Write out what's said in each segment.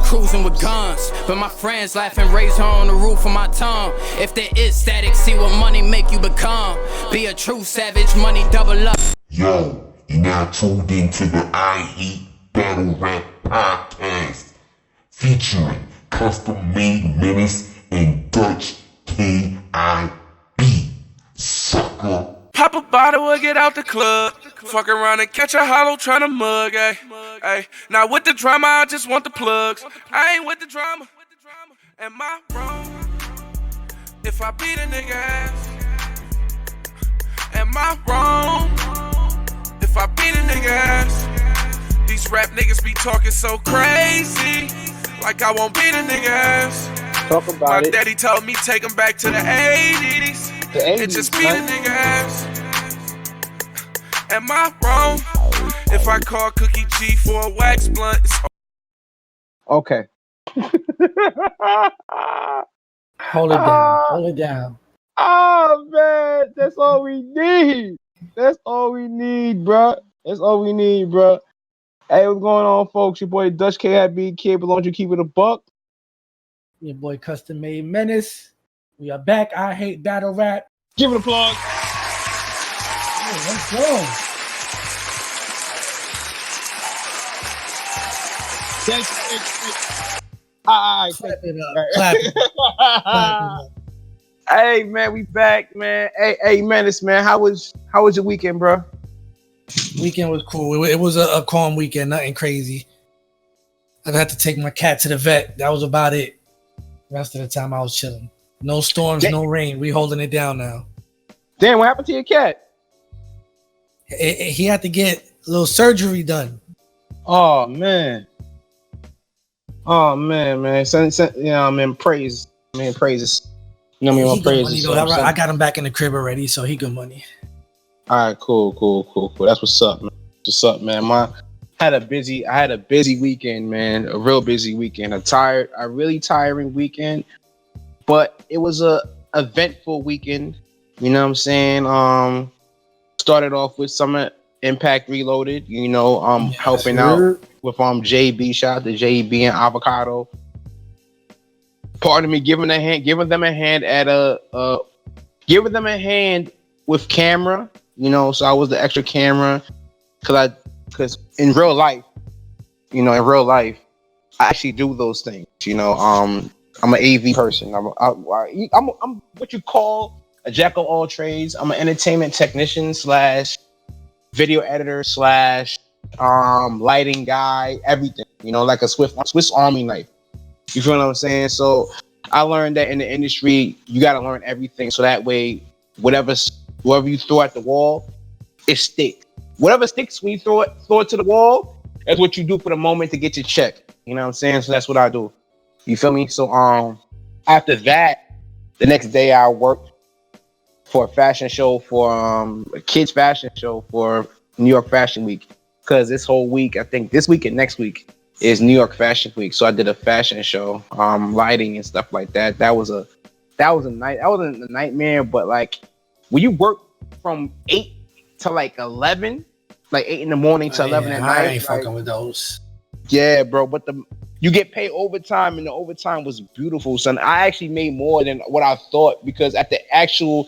cruising with guns, but my friends laughing, raise her on the roof of my tongue. If there is static, see what money make you become. Be a true savage, money double up. Yo, you now tuned into the I Hate Battle Rap podcast, featuring custom-made menace and Dutch K.I.B. Sucker. Pop a bottle or get out the club. Fuck around and catch a hollow tryna mug, ayy. Ay. Now with the drama, I just want the plugs. I ain't with the drama. Am I wrong if I beat a nigga ass? Am I wrong if I beat a nigga ass? These rap niggas be talking so crazy, like I won't beat a nigga ass. Talk about My it. daddy told me take him back to the 80s. The 80s, and just beat a nigga ass. Am I wrong if I call Cookie G for a wax blunt? It's Okay. Hold it down. Hold it down. Oh man, that's all we need. That's all we need, bro. That's all we need, bro. Hey, what's going on, folks? Your boy Dutch K.I.B. Kid, but don't you keep it a buck? Your boy Custom Made Menace. We are back. I hate battle rap. Give it a plug. Hey, let's go. All right. Clap it up. Clap it up. Clap it up. Hey man, we back, man. Hey, Menace, man. How was your weekend, bro? Weekend was cool. It was a calm weekend, nothing crazy. I had to take my cat to the vet. That was about it. The rest of the time I was chilling. No storms, no rain. We holding it down now. Damn, what happened to your cat? He had to get a little surgery done. Oh man. Man. You know, man, praises. You know what I mean? He good money, Praises. though. I got him back in the crib already, so he good money. All right, cool. That's what's up, man. What's up, man? I had a busy weekend, man. A real busy weekend. A really tiring weekend, but it was a eventful weekend. You know what I'm saying? Started off with Summer Impact Reloaded. You know, helping out with JB. Shout out to JB and Avocado. Pardon me, giving them a hand with camera. You know, so I was the extra camera because in real life, I actually do those things. You know, I'm an AV person. I'm what you call a jack of all trades. I'm an entertainment technician / video editor / lighting guy. Everything. You know, like a Swiss Army knife. You feel what I'm saying? So I learned that in the industry, you got to learn everything. So that way, whatever you throw at the wall, it sticks. Whatever sticks when you throw it to the wall, that's what you do for the moment to get your check. You know what I'm saying? So that's what I do. You feel me? So after that, the next day I worked for a fashion show for a kids fashion show for New York Fashion Week. Because this whole week, I think this week and next week is New York Fashion Week. So I did a fashion show, lighting and stuff like that. That wasn't a nightmare, but like when you work from 8 to like 11, like 8 in the morning to 11 at night. I ain't fucking with those. Yeah, bro. But you get paid overtime, and the overtime was beautiful, son. I actually made more than what I thought because at the actual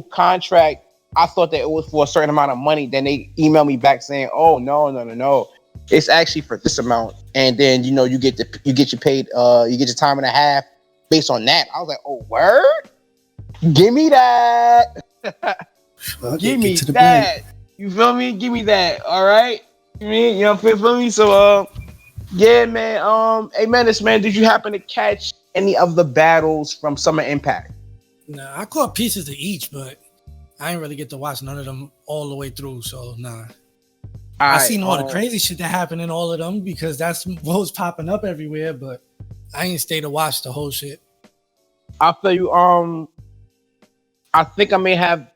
contract, I thought that it was for a certain amount of money. Then they emailed me back saying, "Oh no. It's actually for this amount." And then you get your paid, you get your time and a half based on that. I was like, "Oh, word? Give me that." Give me that. You feel me? Give me that. All right. You know, feel me? So, yeah, man. Hey, Menace, man, did you happen to catch any of the battles from Summer Impact? Nah, I caught pieces of each, but I didn't really get to watch none of them all the way through. So, nah. I seen all the crazy shit that happened in all of them because that's what was popping up everywhere, but I ain't stay to watch the whole shit. I'll tell you, I think I may have.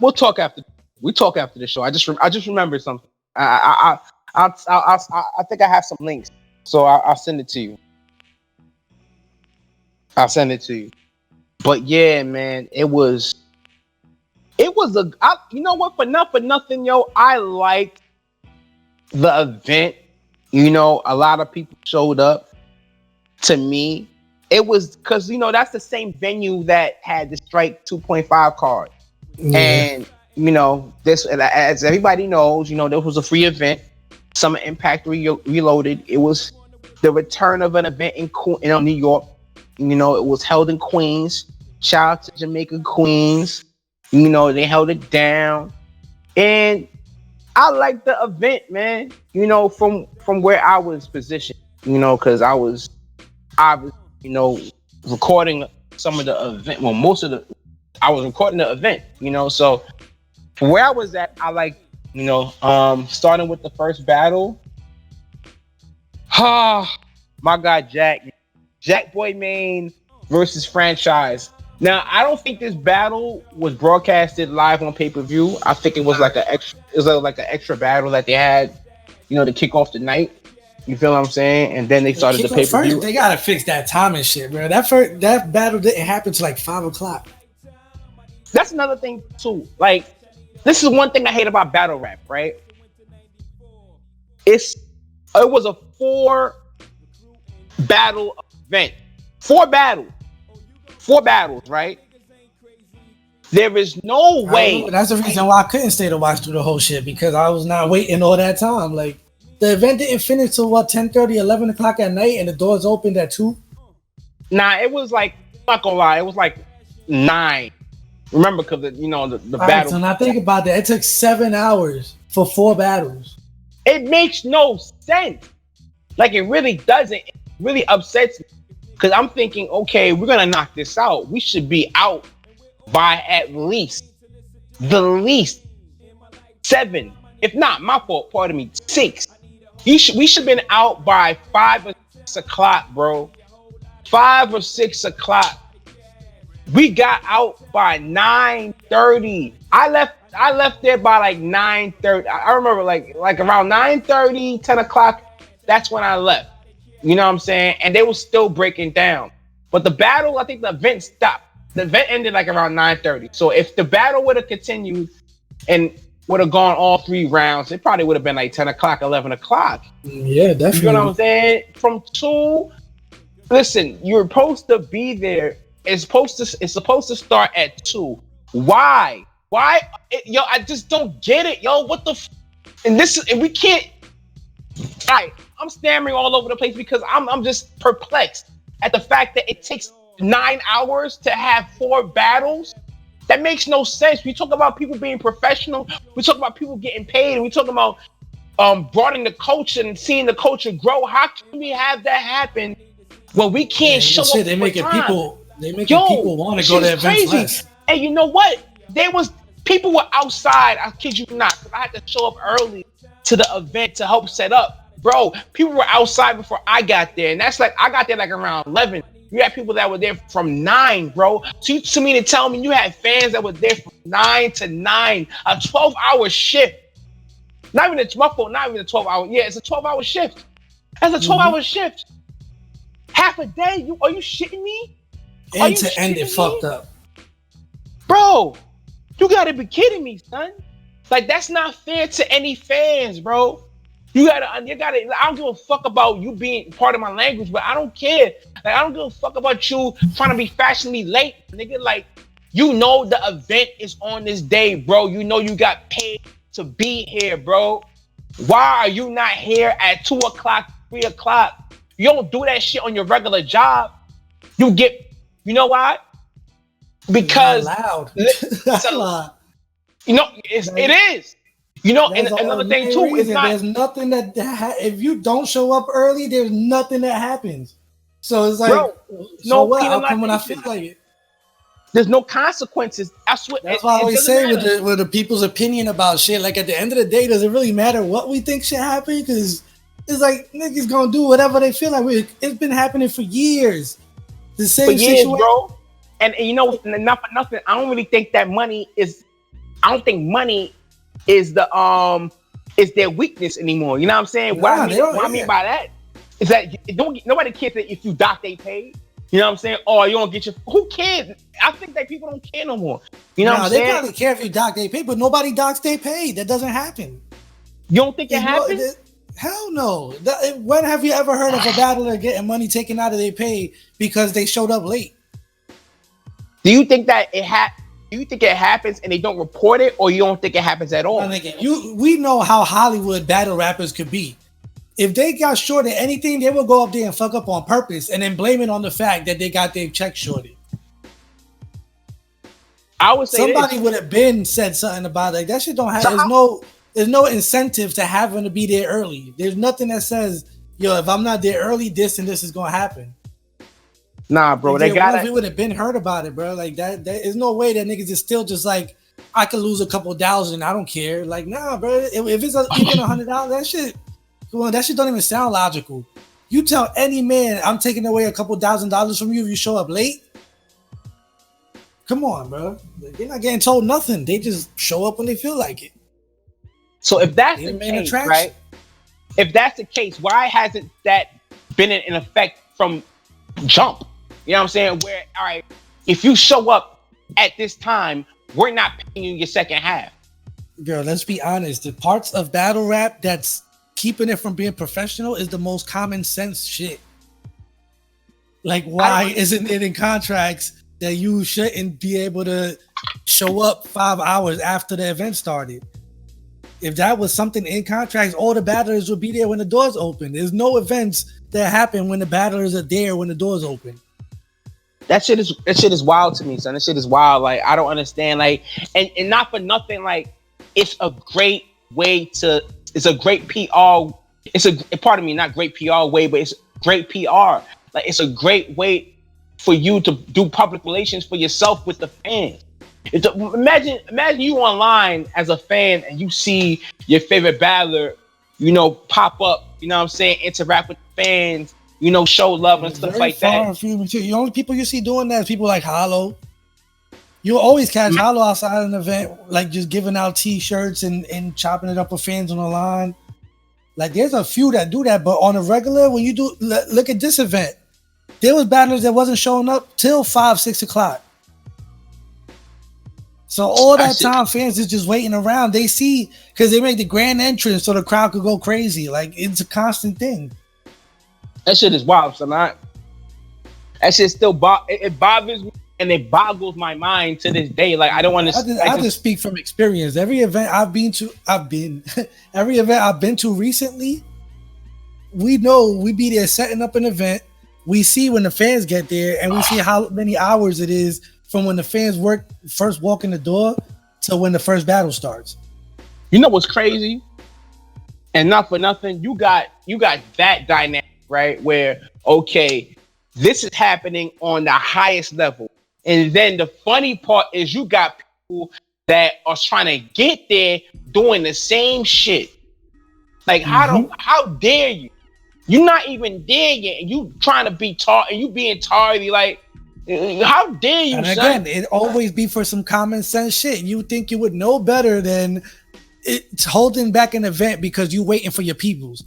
We'll talk after. We talk after the show. I just remembered something. I think I have some links, so I'll send it to you. But yeah, man, it was you know what? For nothing, yo, I liked the event You know, a lot of people showed up. To me, it was because, you know, that's the same venue that had the Strike 2.5 card. Yeah. And, you know, this, as everybody knows, you know, there was a free event, Summer Impact Reloaded. It was the return of an event in New York. You know, it was held in Queens. Shout out to Jamaica, Queens. You know, they held it down. And I liked the event, man. You know, from where I was positioned, you know, because I was, you know, recording some of the event. Well, I was recording the event, you know. So from where I was at, I like, you know, starting with the first battle. My guy Jack Boy Main versus Franchise. Now, I don't think this battle was broadcasted live on pay-per-view. I think it was like an extra battle that they had, you know, to kick off the night. You feel what I'm saying? And then they started the pay-per-view. First, they gotta fix that time and shit, bro. That battle didn't happen till like 5:00. That's another thing too. Like, this is one thing I hate about battle rap, right? It was a 4 battle event. 4 battles, right? There is no way. That's the reason why I couldn't stay to watch through the whole shit, because I was not waiting all that time. Like, the event didn't finish till 10:30, 11 o'clock at night, and the doors opened at 2. Nah, it was like, I'm not gonna lie, it was like 9. Remember, because you know the battle. Right, so now think about that. It took 7 hours for 4 battles. It makes no sense. Like, it really doesn't. It really upsets me, because I'm thinking, okay, we're gonna knock this out. We should be out by at least 7, if not my fault. Pardon me, 6. We should have been out by 5 or 6 o'clock, bro. 5 or 6 o'clock. We got out by 9:30. I left there by like 9:30. I remember like around 9:30, 10 o'clock. That's when I left. You know what I'm saying? And they were still breaking down. But the battle, I think the event stopped. The event ended like around 9:30. So if the battle would have continued and would have gone all 3 rounds, it probably would have been like 10 o'clock, 11 o'clock. Yeah, definitely. You know what I'm saying? From 2, listen, you're supposed to be there. It's supposed to start at 2. Why? Yo, I just don't get it, yo. What the and we can't. All right, I'm stammering all over the place because I'm just perplexed at the fact that it takes 9 hours to have 4 battles. That makes no sense. We talk about people being professional. We talk about people getting paid. And we talk about broadening the culture and seeing the culture grow. How can we have that happen when we can't show up? They make people want to go to events less. And you know what? People were outside. I kid you not, because I had to show up early to the event to help set up. Bro, people were outside before I got there, and that's like I got there like around 11. You had people that were there from 9, bro. So to me to tell me you had fans that were there from 9 to 9, a 12-hour shift. Not even a 12-hour. Yeah, it's a 12-hour shift. That's a 12-hour shift. Half a day. Are you shitting me? End to end, it fucked up. Bro, you gotta be kidding me, son. Like, that's not fair to any fans, bro. You gotta, I don't give a fuck about you being part of my language, but I don't care. Like, I don't give a fuck about you trying to be fashionably late, nigga. Like, you know the event is on this day, bro. You know you got paid to be here, bro. Why are you not here at 2 o'clock, 3 o'clock? You don't do that shit on your regular job. You know why? Because loud. You know, it is. You know, and another thing too is there's nothing that if you don't show up early, there's nothing that happens. So it's like, bro, I'll come when I feel like it. There's no consequences. That's why I always say with the people's opinion about shit. Like, at the end of the day, does it really matter what we think should happen? Because it's like, niggas gonna do whatever they feel like. It's been happening for years. The same situation, bro. And you know, enough for nothing. I don't really think that money is. I don't think money is is their weakness anymore. You know what I'm saying? What I mean by that is that nobody cares that if you dock they pay. You know what I'm saying? Oh, you don't get your. Who cares? I think that people don't care no more. You know what I'm saying? They probably care if you dock they pay, but nobody docks they pay. That doesn't happen. You don't think it happens? Hell no. When have you ever heard of a battler getting money taken out of their pay because they showed up late? Do you think that do you think it happens and they don't report it, or you don't think it happens at all? We know how Hollywood battle rappers could be. If they got shorted anything, they will go up there and fuck up on purpose and then blame it on the fact that they got their check shorted. I would say somebody would have been said something about it. Like, that shit don't have. There's no incentive to having to be there early. There's nothing that says, yo, if I'm not there early, this and this is gonna happen. Nah, bro, like, we would have been heard about it, bro. Like that. There's no way that niggas is still just like, I could lose a couple $1,000. I don't care. Like, nah, bro. If it's even $100, that shit. Come on, that shit don't even sound logical. You tell any man I'm taking away a couple $1,000 from you if you show up late. Come on, bro. They're not getting told nothing. They just show up when they feel like it. So if that's the case, right? If that's the case, why hasn't that been in effect from jump? You know what I'm saying? Where, all right, if you show up at this time, we're not paying you your second half. Girl, let's be honest. The parts of battle rap that's keeping it from being professional is the most common sense shit. Like, why isn't it in contracts that you shouldn't be able to show up 5 hours after the event started? If that was something in contracts, all the battlers would be there when the doors open. There's no events that happen when the battlers are there when the doors open. That shit is wild to me, son. That shit is wild. Like, I don't understand. Like, and not for nothing. Like, it's a great way it's a great PR. Pardon me, not great PR way, but it's great PR. Like, it's a great way for you to do public relations for yourself with the fans. Imagine you online as a fan and you see your favorite battler, pop up, you know what I'm saying, interact with the fans, show love and stuff like that. The only people you see doing that is people like Hollow. You'll always catch Hollow outside an event, like just giving out t-shirts and chopping it up with fans on the line. Like, there's a few that do that, but on a regular, when you do, look at this event, there was battlers that wasn't showing up till 5-6 o'clock. So all that time, fans is just waiting around. They see, because they make the grand entrance so the crowd could go crazy. Like, it's a constant thing. That shit is wild, son. That shit still it bothers me and it boggles my mind to this day. Like, I don't want to. I just speak from experience. Every event I've been to recently, we know we be there setting up an event. We see when the fans get there, and we see how many hours it is from when the fans first walk in the door to when the first battle starts. You know what's crazy? And not for nothing, you got that dynamic, right? Where, okay, this is happening on the highest level. And then the funny part is you got people that are trying to get there doing the same shit. Like, how dare you? You're not even there yet, and you trying to be and you being tardy, like, how dare you, and son? Again, it always be for some common sense shit. You think you would know better than it's holding back an event because you waiting for your peoples.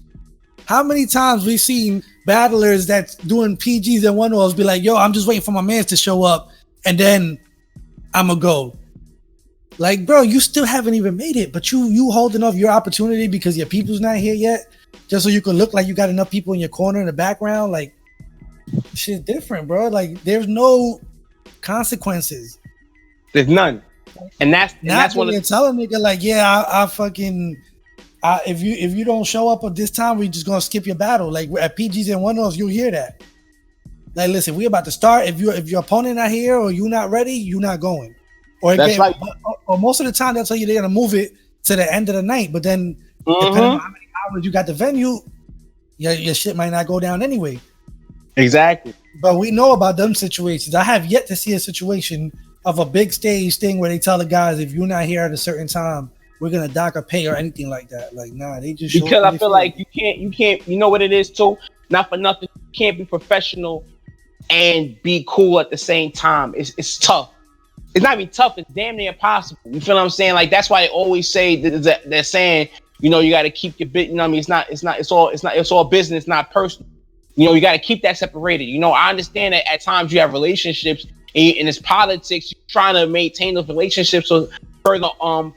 How many times we've seen battlers that's doing PGs and 1-offs be like, yo, I'm just waiting for my mans to show up and then I'ma go. Like, bro, you still haven't even made it, but you holding off your opportunity because your people's not here yet, just so you can look like you got enough people in your corner in the background. Like, shit's different, bro. Like, there's no consequences. There's none. And that's when you're telling nigga like, yeah, I if you don't show up at this time, we just gonna skip your battle. Like, at PGs and 1-offs, you'll hear that. Like, listen, we about to start. If your opponent not here or you not ready, you not going. Or most of the time they'll tell you they're gonna move it to the end of the night. But then depending on how many hours you got the venue, your shit might not go down anyway. Exactly. But we know about them situations. I have yet to see a situation of a big stage thing where they tell the guys, if you're not here at a certain time, we're gonna dock a pay or anything like that. Like, nah, they just show because I feel like you can't. You know what it is too. Not for nothing, you can't be professional and be cool at the same time. It's tough. It's not even tough. It's damn near impossible. You feel what I'm saying? Like, that's why they always say that they're saying, you got to keep your bit. You know what I mean? It's all business, not personal. You got to keep that separated. I understand that at times you have relationships and it's politics. You're trying to maintain those relationships so further on,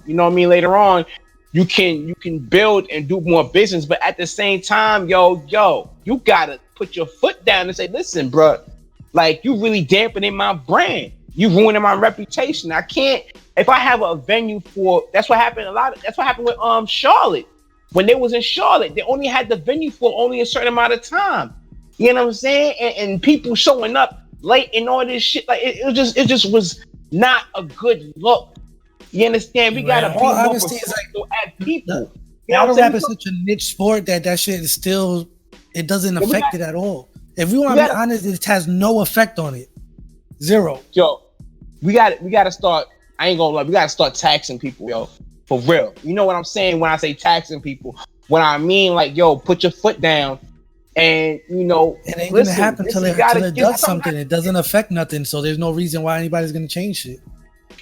you know what I mean, later on, you can build and do more business, but at the same time, yo, you gotta put your foot down and say, listen, bro, like you really dampening my brand. You ruining my reputation. I can't. If I have a venue for, that's what happened that's what happened with Charlotte. When they was in Charlotte, they only had the venue for only a certain amount of time. You know what I'm saying? And people showing up late and all this shit, like it just was not a good look. You understand? We gotta be more professional as people. Battle rap is such a niche sport that shit is still, it doesn't affect it at all. If we want to be honest, it has no effect on it. Zero. Yo, we gotta start. I ain't gonna lie. We gotta start taxing people, yo, for real. You know what I'm saying when I say taxing people? When I mean like, yo, put your foot down, and you know, it ain't gonna happen till it does something. It doesn't affect nothing, so there's no reason why anybody's gonna change shit.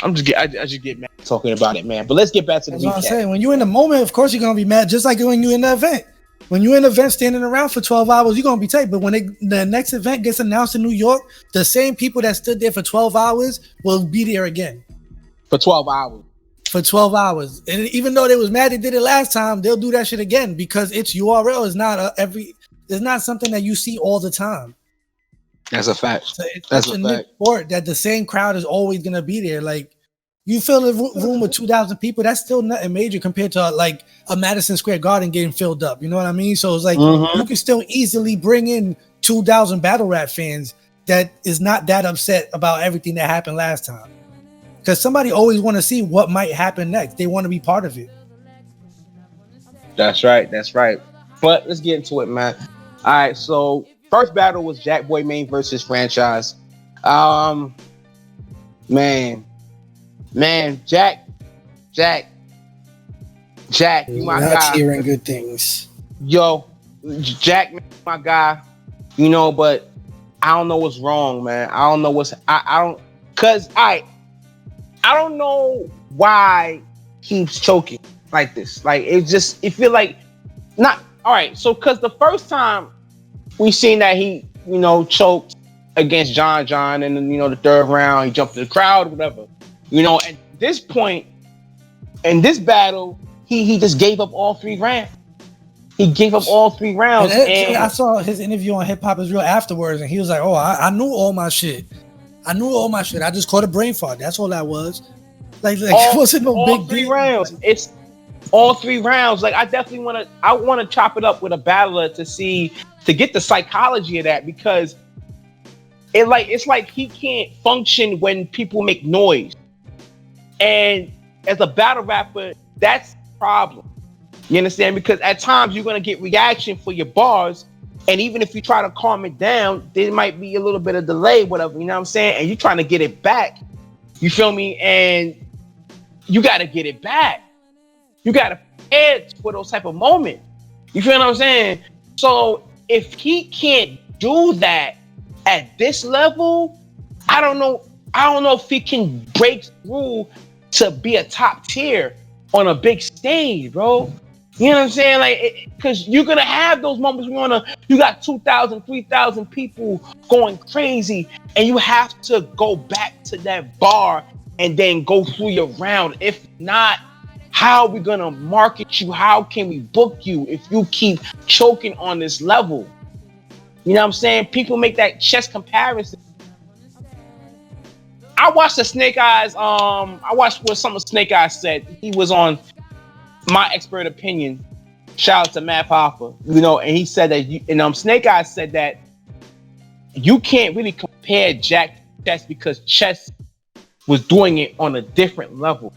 I just get mad talking about it, man. But let's get back to the recap. That's what I'm saying. When you're in the moment, of course you're gonna be mad, just like when you're in the event. When you're in an event standing around for 12 hours, you're gonna be tight. But when the next event gets announced in New York, the same people that stood there for 12 hours will be there again. For 12 hours. For 12 hours. And even though they was mad they did it last time, they'll do that shit again because its URL is not it's not something that you see all the time. That's a fact. So it's such a niche sport that the same crowd is always gonna be there. Like, you fill a room with 2,000 people, that's still nothing major compared to like a Madison Square Garden getting filled up. You know what I mean? So it's like you can still easily bring in 2,000 battle rap fans that is not that upset about everything that happened last time. Because somebody always want to see what might happen next. They want to be part of it. That's right. But let's get into it, man. All right, so first battle was Jack Boy Main versus Franchise. Man, Jack, you my guy. Not hearing good things. Yo, Jack, my guy. You know, but I don't know what's wrong, man. I don't know I don't know why he's choking like this. Like it feel like not all right. So because the first time we seen that he, you know, choked against John, and then, you know, the third round he jumped to the crowd, whatever. You know, at this point in this battle, he just gave up all 3 rounds. He gave up all 3 rounds. And I saw his interview on Hip Hop Is Real afterwards, and he was like, "Oh, I knew all my shit. I just caught a brain fart. That's all that was. Like it wasn't no big deal." 3 rounds. It's all 3 rounds. Like I definitely want to chop it up with a battler to get the psychology of that, because it's like he can't function when people make noise. And as a battle rapper, that's the problem. You understand? Because at times you're gonna get reaction for your bars, and even if you try to calm it down, there might be a little bit of delay, whatever. You know what I'm saying? And you're trying to get it back. You feel me? And you got to get it back. You got to prepare for those type of moments. You feel what I'm saying? So if he can't do that at this level, I don't know if he can break through to be a top tier on a big stage, bro. You know what I'm saying? Like, because you're gonna have those moments where you got 2,000, 3,000 people going crazy, and you have to go back to that bar and then go through your round. If not, how are we gonna market you? How can we book you if you keep choking on this level? You know what I'm saying? People make that chess comparison. I watched the Snake Eyes. I watched what some of Snake Eyes said. He was on My Expert Opinion. Shout out to Matt Hoffa. You know, and he said that Snake Eyes said that you can't really compare Jack to Chess because Chess was doing it on a different level.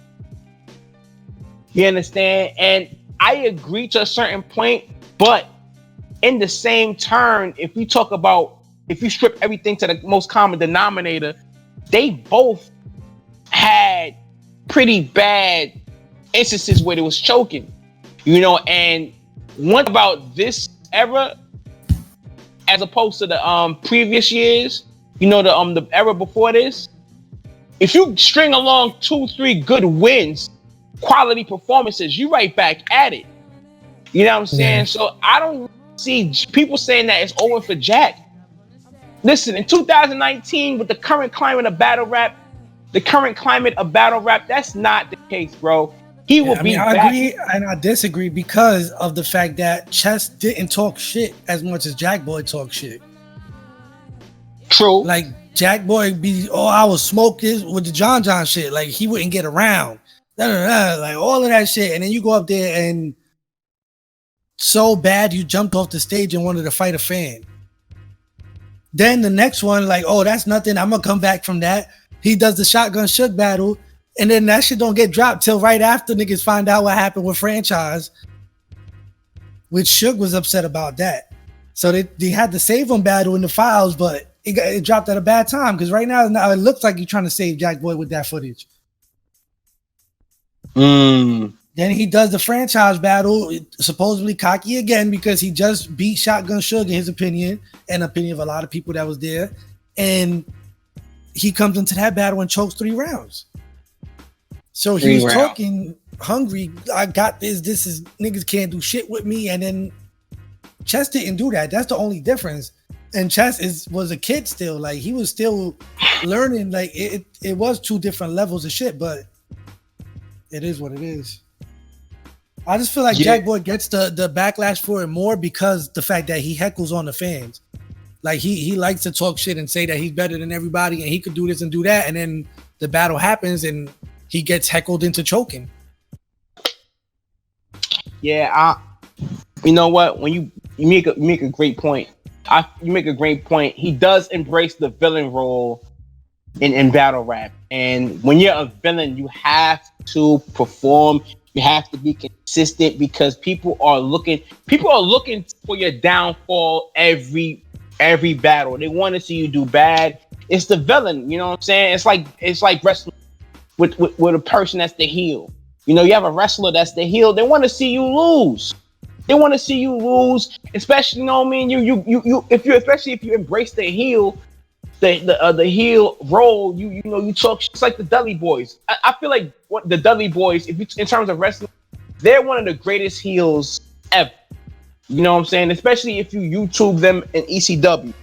You understand? And I agree to a certain point, but in the same turn, if you strip everything to the most common denominator, they both had pretty bad instances where they was choking, you know. And one about this era as opposed to the previous years, you know, the era before this, if you string along 2-3 good wins, quality performances, you right back at it. You know what I'm saying? Yeah. So I don't see people saying that it's over for Jack. Listen, in 2019, with the current climate of battle rap, that's not the case, bro. He will be I back. agree and I disagree because of the fact that Chess didn't talk shit as much as Jack Boy talk shit. True. Like Jack Boy be, I was smoking with the John shit. Like he wouldn't get around. Like all of that shit. And then you go up there and so bad you jumped off the stage and wanted to fight a fan. Then the next one, like, that's nothing. I'm gonna come back from that. He does the Shotgun Shook battle, and then that shit don't get dropped till right after niggas find out what happened with Franchise, which Shook was upset about that. So they had to save him battle in the files, but it dropped at a bad time because right now it looks like you're trying to save Jack Boy with that footage. Then he does the Franchise battle, supposedly cocky again because he just beat Shotgun Suge in his opinion and opinion of a lot of people that was there. And he comes into that battle and chokes 3 rounds. So he was talking hungry. I got this. This is niggas can't do shit with me. And then Chess didn't do that. That's the only difference. And Chess was a kid still. Like he was still learning. Like it was 2 different levels of shit, but it is what it is. I just feel like Jack Boy gets the backlash for it more because the fact that he heckles on the fans. Like he likes to talk shit and say that he's better than everybody and he could do this and do that. And then the battle happens and he gets heckled into choking. Yeah, you know what? When you make a great point. You make a great point. He does embrace the villain role in battle rap. And when you're a villain, you have to perform. You have to be consistent because people are looking for your downfall every battle. They want to see you do bad. It's the villain, you know what I'm saying? It's like wrestling with a person that's the heel. You know, you have a wrestler that's the heel. They want to see you lose. They want to see you lose, especially, you know what I mean? Especially if you embrace the heel, the heel role, you talk. It's like the Dudley Boys. I feel like the Dudley Boys, in terms of wrestling, they're one of the greatest heels ever. You know what I'm saying? Especially if you YouTube them in ECW,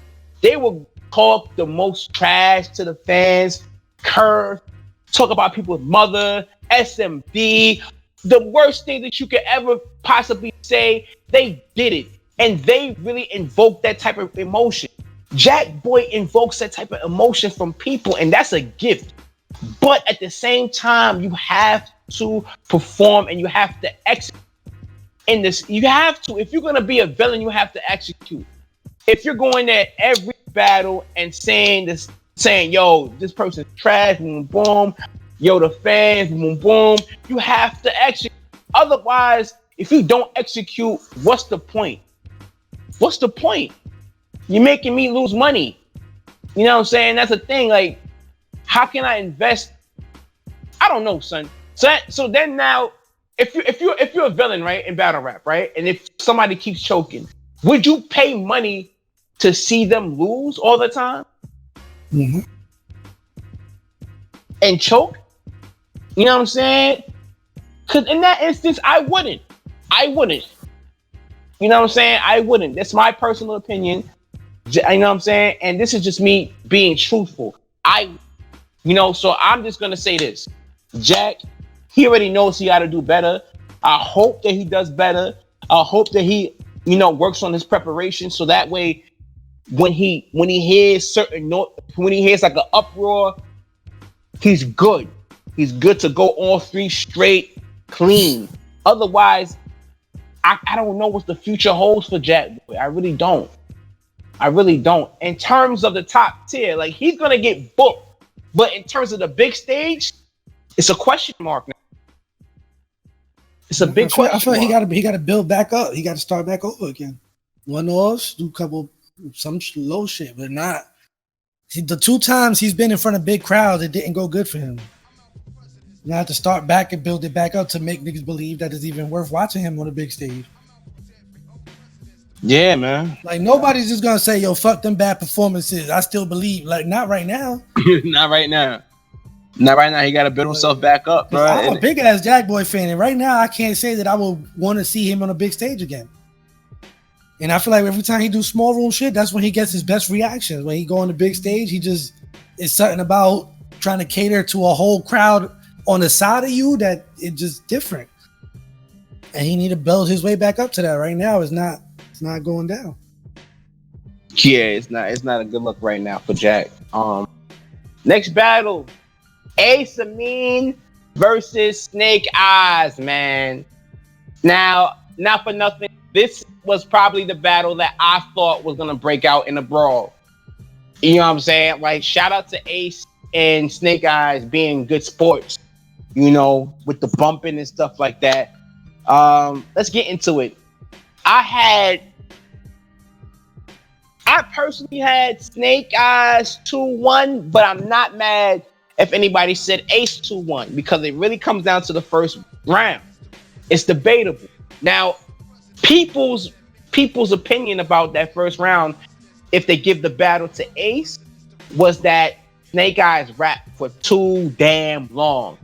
they will talk the most trash to the fans, curse, talk about people's mother, SMD, the worst thing that you could ever possibly say. They did it, and they really invoke that type of emotion. Jack Boy invokes that type of emotion from people, and that's a gift. But at the same time, you have to perform and you have to execute. In this, you have to. If you're gonna be a villain, you have to execute. If you're going at every battle and saying, yo, this person's trash, boom, boom, yo, the fans, boom, boom, you have to execute. Otherwise, if you don't execute, what's the point? What's the point? You're making me lose money. You know what I'm saying? That's the thing. Like, how can I invest? I don't know, son. So then now, if you're a villain, right, in battle rap, right, and if somebody keeps choking, would you pay money to see them lose all the time? Mm-hmm. And choke? You know what I'm saying? Because in that instance, I wouldn't. You know what I'm saying? I wouldn't. That's my personal opinion. You know what I'm saying? And this is just me being truthful. So I'm just going to say this. Jack, he already knows he got to do better. I hope that he does better. I hope that he, works on his preparation so that way when he hears when he hears like an uproar, he's good. He's good to go all 3 straight clean. Otherwise, I don't know what the future holds for Jack Boy. I really don't. In terms of the top tier, like he's gonna get booked, but in terms of the big stage, it's a question mark now. It's a big question. I feel like he got to build back up. He got to start back over again. One-offs, do some low shit, but not. See, the 2 times he's been in front of big crowds, it didn't go good for him. You have to start back and build it back up to make niggas believe that it's even worth watching him on a big stage. Yeah, man. Like nobody's just gonna say, "Yo, fuck them bad performances." I still believe, like, not right now. Not right now. He got to build himself back up, bro. I'm a big ass Jack Boy fan, and right now I can't say that I will want to see him on a big stage again. And I feel like every time he do small room shit, that's when he gets his best reactions. When he go on the big stage, it's something about trying to cater to a whole crowd on the side of you that it's just different. And he need to build his way back up to that. Right now, it's not going down. Yeah, it's not a good look right now for Jack. Next battle, Ace Amin versus Snake Eyes, man. Now, not for nothing, this was probably the battle that I thought was gonna break out in a brawl. You know what I'm saying? Like, shout out to Ace and Snake Eyes being good sports, you know, with the bumping and stuff like that. Let's get into it. I personally had Snake Eyes 2-1, but I'm not mad if anybody said Ace 2-1 because it really comes down to the first round. It's debatable. Now, people's opinion about that first round, if they give the battle to Ace, was that Snake Eyes rapped for too damn long.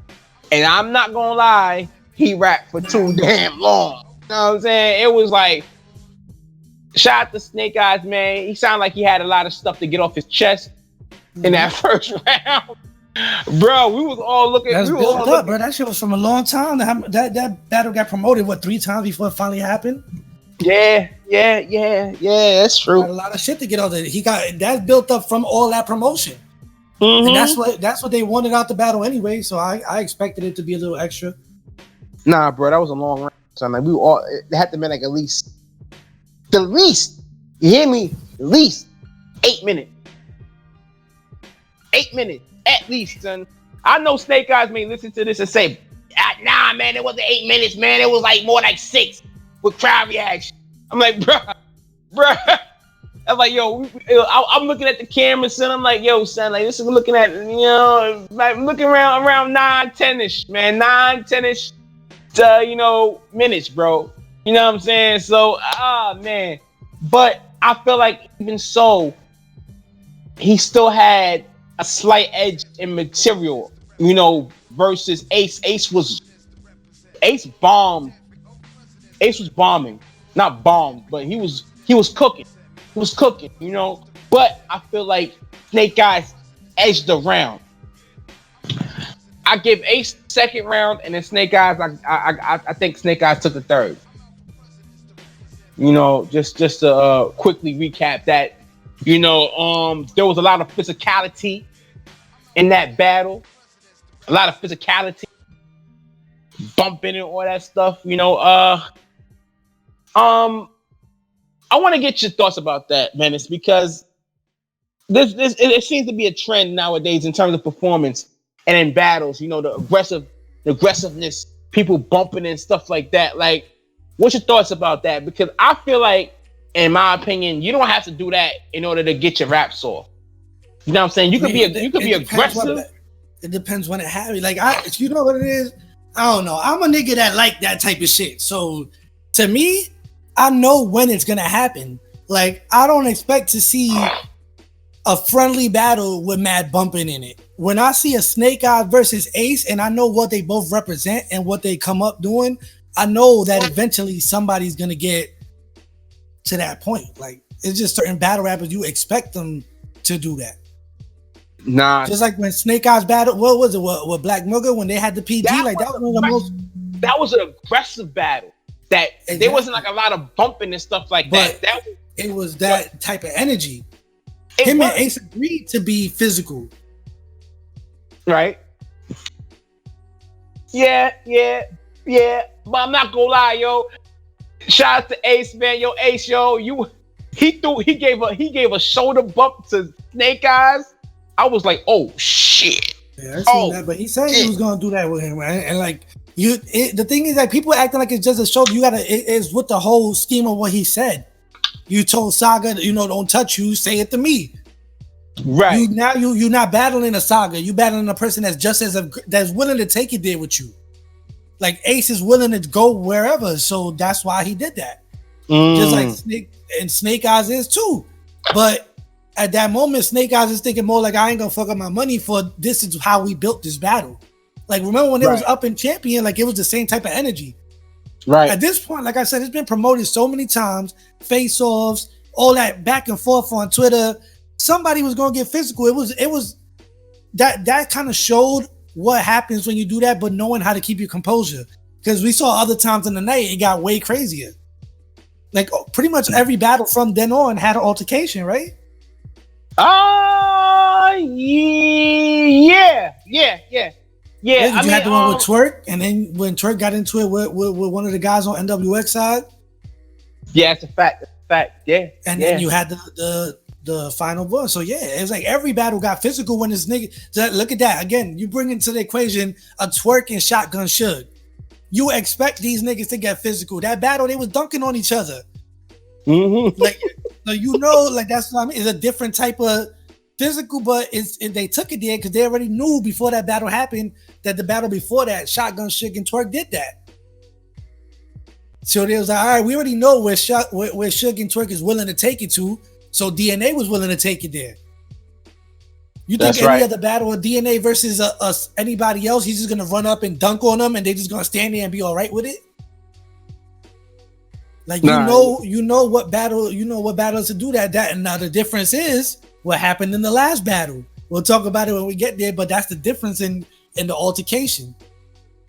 And I'm not gonna lie, he rapped for too damn long. You know what I'm saying? It was like, shout out to Snake Eyes, man. He sounded like he had a lot of stuff to get off his chest in that first round. Bro, we was all looking. That's built up, bro. That shit was from a long time. That battle got promoted, 3 times before it finally happened? Yeah, that's true. Got a lot of shit to get out there. He got that built up from all that promotion. Mm-hmm. And that's what they wanted out the battle anyway. So I expected it to be a little extra. Nah, bro, that was a long round. So like it had to be like at least, you hear me? At least 8 minutes. 8 minutes, at least, son. I know Snake Eyes may listen to this and say, nah, man, it wasn't 8 minutes, man. It was like more like 6 with crowd reaction. I'm like, bruh. I'm like, yo, I'm looking at the camera, son. I'm like, yo, son, like this is looking at, you know, like looking around 9, 10-ish, man, 9, 10-ish, you know, minutes, bro. You know what I'm saying? So, man. But I feel like even so, he still had a slight edge in material, you know, versus Ace. Ace was bombing. Ace was bombing, not bombed, but he was cooking. He was cooking, you know. But I feel like Snake Eyes edged the round. I give Ace second round, and then Snake Eyes. I think Snake Eyes took the third. You know, just to quickly recap that. You know, there was a lot of physicality in that battle. A lot of physicality, bumping and all that stuff. You know, I want to get your thoughts about that, Menace, because it seems to be a trend nowadays in terms of performance and in battles. You know, the aggressiveness, people bumping and stuff like that. Like, what's your thoughts about that? Because I feel like, in my opinion, you don't have to do that in order to get your raps off. You know what I'm saying? You could be aggressive. It depends when it happens. Like, you know what it is? I don't know. I'm a nigga that like that type of shit. So to me, I know when it's gonna happen. Like, I don't expect to see a friendly battle with mad bumping in it. When I see a Snake Eyes versus Ace, and I know what they both represent and what they come up doing, I know that eventually somebody's gonna get to that point. Like, it's just certain battle rappers, you expect them to do that. Nah. Just like when Snake Eyes battle, what was it? What Black Mugger, when they had the PG, that was one of the most. That was an aggressive battle. That exactly. There wasn't like a lot of bumping and stuff like that. It was that type of energy. Him and Ace agreed to be physical. Right. Yeah. But I'm not gonna lie, yo. Shout out to Ace, man. Yo, Ace, yo, he gave a shoulder bump to Snake Eyes. I was like, oh shit. Yeah, I seen that, but he said he was gonna do that with him, right? And like the thing is that people acting like it's just a show. It's with the whole scheme of what he said. You told Saga, you know, don't touch you, say it to me. Right. You're not battling a Saga. You battling a person that's just that's willing to take it there with you. Like Ace is willing to go wherever, so that's why he did that. Just like Snake Eyes is too. But at that moment, Snake Eyes is thinking more like, I ain't gonna fuck up my money for this is how we built this battle. Like, remember when it was up in Champion, like it was the same type of energy. Right. At this point, like I said, it's been promoted so many times, face-offs, all that back and forth on Twitter. Somebody was gonna get physical. It was that kind of showed what happens when you do that, but knowing how to keep your composure. Because we saw other times in the night, it got way crazier. Like pretty much every battle from then on had an altercation, right? Yeah. You had the one with Twerk, and then when Twerk got into it with one of the guys on NWX side. Yeah, it's a fact. Yeah. And then you had the final one. So yeah, it was like every battle got physical when this nigga. So look at that again. You bring into the equation a Twerk and Shotgun Suge. You expect these niggas to get physical. That battle, they was dunking on each other. Mm-hmm. Like, so you know, like that's what I mean. It's a different type of physical, but they took it there because they already knew before that battle happened that the battle before that, Shotgun Suge and Twerk did that. So they was like, all right, we already know where Suge and Twerk is willing to take it to. So DNA was willing to take it there. You think any other battle of DNA versus anybody else, he's just gonna run up and dunk on them, and they just gonna stand there and be all right with it? Like you know what battle to do that. And now the difference is what happened in the last battle. We'll talk about it when we get there, but that's the difference in the altercation.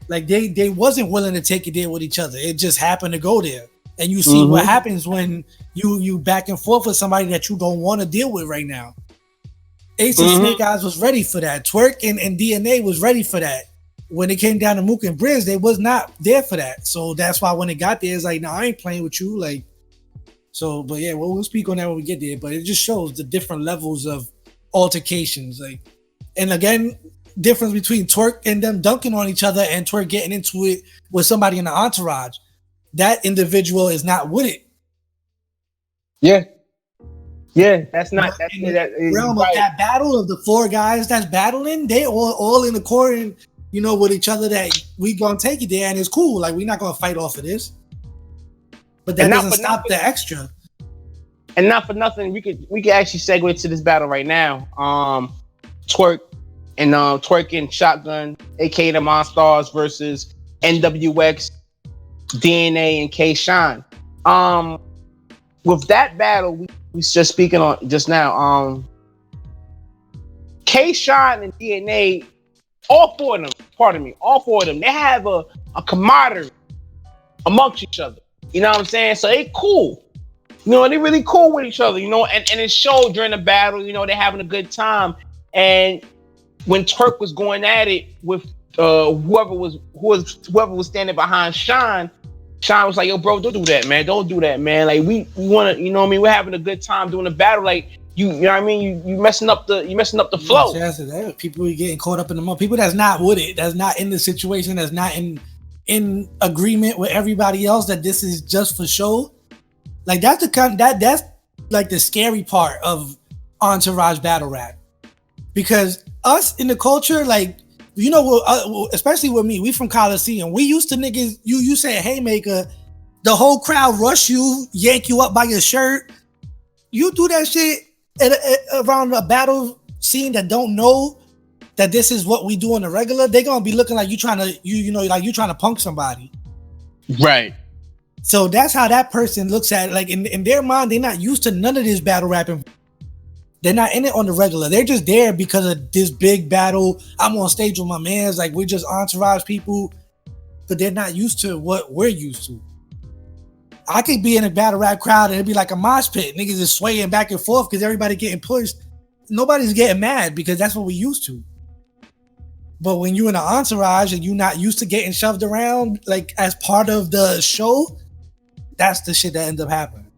Like they wasn't willing to take it there with each other. It just happened to go there. And you see what happens when you back and forth with somebody that you don't want to deal with right now. Ace and Snake Eyes was ready for that. Twerk and DNA was ready for that. When it came down to Mook and Briz, they was not there for that. So that's why when it got there, it's like, no, I ain't playing with you. Like, so, but yeah, we'll speak on that when we get there. But it just shows the different levels of altercations. Like, and again, difference between Twerk and them dunking on each other and Twerk getting into it with somebody in the entourage. That individual is not with it. Yeah, that's not that realm right. Of that battle of the four guys that's battling. They all in accord, with each other that we gonna take it there and it's cool. Like we're not gonna fight off of this. But that doesn't stop the extra. And not for nothing, we could actually segue to this battle right now. Twerk and Shotgun, aka the Monstars versus NWX, DNA and K-Shine. With that battle, we just speaking on just now. K-Shine and DNA, all four of them, they have a camaraderie amongst each other. You know what I'm saying? So they cool. They really cool with each other, and it showed during the battle, they're having a good time. And when Twerk was going at it with whoever was standing behind Shine was like, yo, bro, don't do that, man. Don't do that, man. Like we want to, we're having a good time doing the battle. Like you know what I mean? You messing up the flow. Yeah, people are getting caught up in the moment. People that's not with it, that's not in the situation, that's not in agreement with everybody else, that this is just for show. Like that's that's like the scary part of entourage battle rap, because us in the culture, like especially with me, we from Coliseum. We used to niggas. You say a haymaker, the whole crowd rush you, yank you up by your shirt. You do that shit around a battle scene that don't know that this is what we do on the regular. They gonna be looking like you trying to punk somebody, right? So that's how that person looks at it. Like in their mind, they're not used to none of this battle rapping. They're not in it on the regular. They're just there because of this big battle. I'm on stage with my mans. Like, we're just entourage people, but they're not used to what we're used to. I could be in a battle rap crowd and it'd be like a mosh pit. Niggas is swaying back and forth because everybody getting pushed. Nobody's getting mad because that's what we used to. But when you're in an entourage and you're not used to getting shoved around, like as part of the show, that's the shit that ends up happening.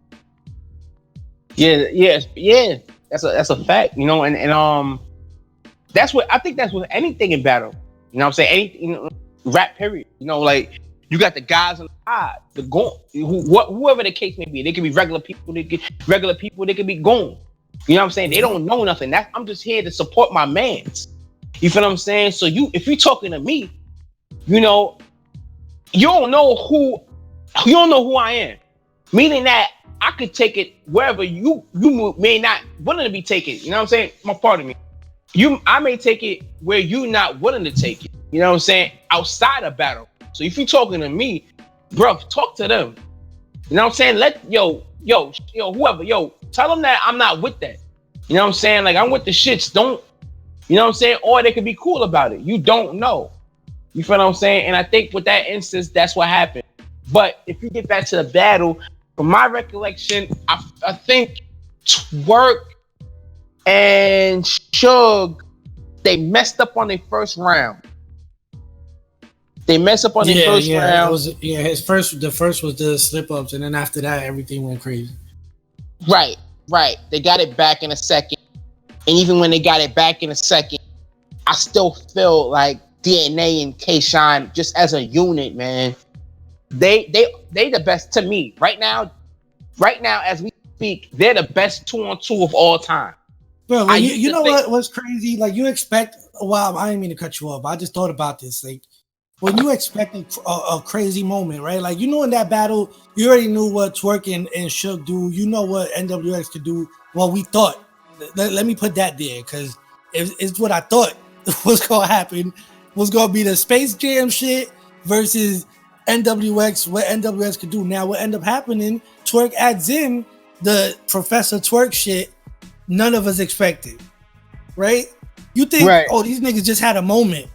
Yeah. That's a fact, and that's what I think. That's with anything in battle. You know what I'm saying? Anything, rap period. Like you got the guys on the side, whoever the case may be. They could be regular people. They could be gone. You know what I'm saying? They don't know nothing. I'm just here to support my mans. You feel what I'm saying? So if you're talking to me, you don't know who I am. Meaning that I could take it wherever you may not willing to be taken. You know what I'm saying? Pardon me. I may take it where you not willing to take it. You know what I'm saying? Outside of battle. So if you're talking to me, bro, talk to them. You know what I'm saying? Whoever, tell them that I'm not with that. You know what I'm saying? Like I'm with the shits. You know what I'm saying? Or they could be cool about it. You don't know. You feel what I'm saying? And I think with that instance, that's what happened. But if you get back to the battle, from my recollection, I think Twerk and Suge, they messed up on their first round. They messed up on their first round. The first was the slip ups, and then after that, everything went crazy. Right. They got it back in a second. And even when they got it back in a second, I still feel like DNA and K-Shine, just as a unit, man, they the best to me. Right now, as we speak, they're the best 2-on-2 of all time. Bro, you know what was crazy? Like, you expect, well, I didn't mean to cut you off. I just thought about this. Like, when you expect a crazy moment, right? Like, you know, in that battle, you already knew what Twerk and Suge do. You know what NWX could do. Well, we thought. Let me put that there, because it's what I thought was going to happen. Was going to be the Space Jam shit versus NWX, what NWX could do. Now, what ended up happening, Twerk adds in the Professor Twerk shit none of us expected, right? You think, oh, these niggas just had a moment.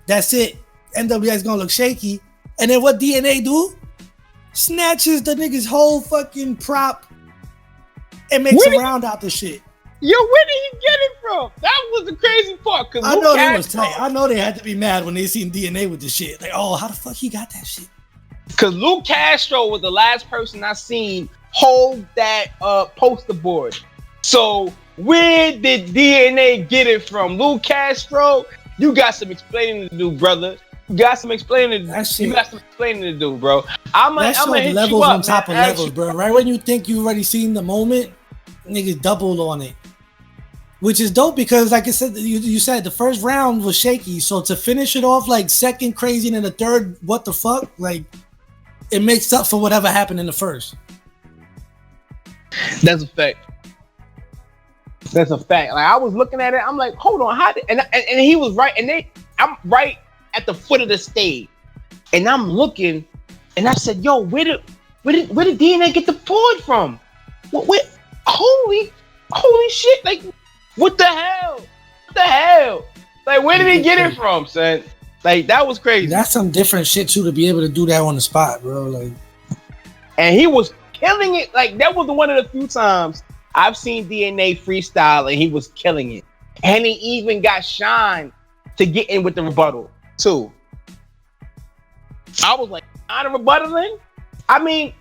That's it. NWX gonna look shaky. And then what DNA do? Snatches the nigga's whole fucking prop and makes a round out the shit. Yo, where did he get it from? That was the crazy part. I know they was tight. I know they had to be mad when they seen DNA with the shit. Like, oh, how the fuck he got that shit? Because Luke Castro was the last person I seen hold that poster board. So where did DNA get it from? Luke Castro, you got some explaining to do, brother. You got some explaining to do, bro. I'm gonna hit levels you up, on top of levels, bro. Right when you think you already seen the moment, niggas doubled on it. Which is dope because, like I said, you said the first round was shaky. So to finish it off like second crazy and then the third, what the fuck? Like, it makes up for whatever happened in the first. That's a fact. That's a fact. Like, I was looking at it, I'm like, hold on, how did, and he was right, and I'm right at the foot of the stage, and I'm looking, and I said, yo, where did DNA get the board from? What holy shit, like, what the hell? Like, where did he get it from, son? Like, that was crazy. That's some different shit too, to be able to do that on the spot, bro. Like, and he was killing it. Like, that was one of the few times I've seen DNA freestyle and he was killing it. And he even got Shine to get in with the rebuttal too. I was like, Shine rebuttaling? I mean,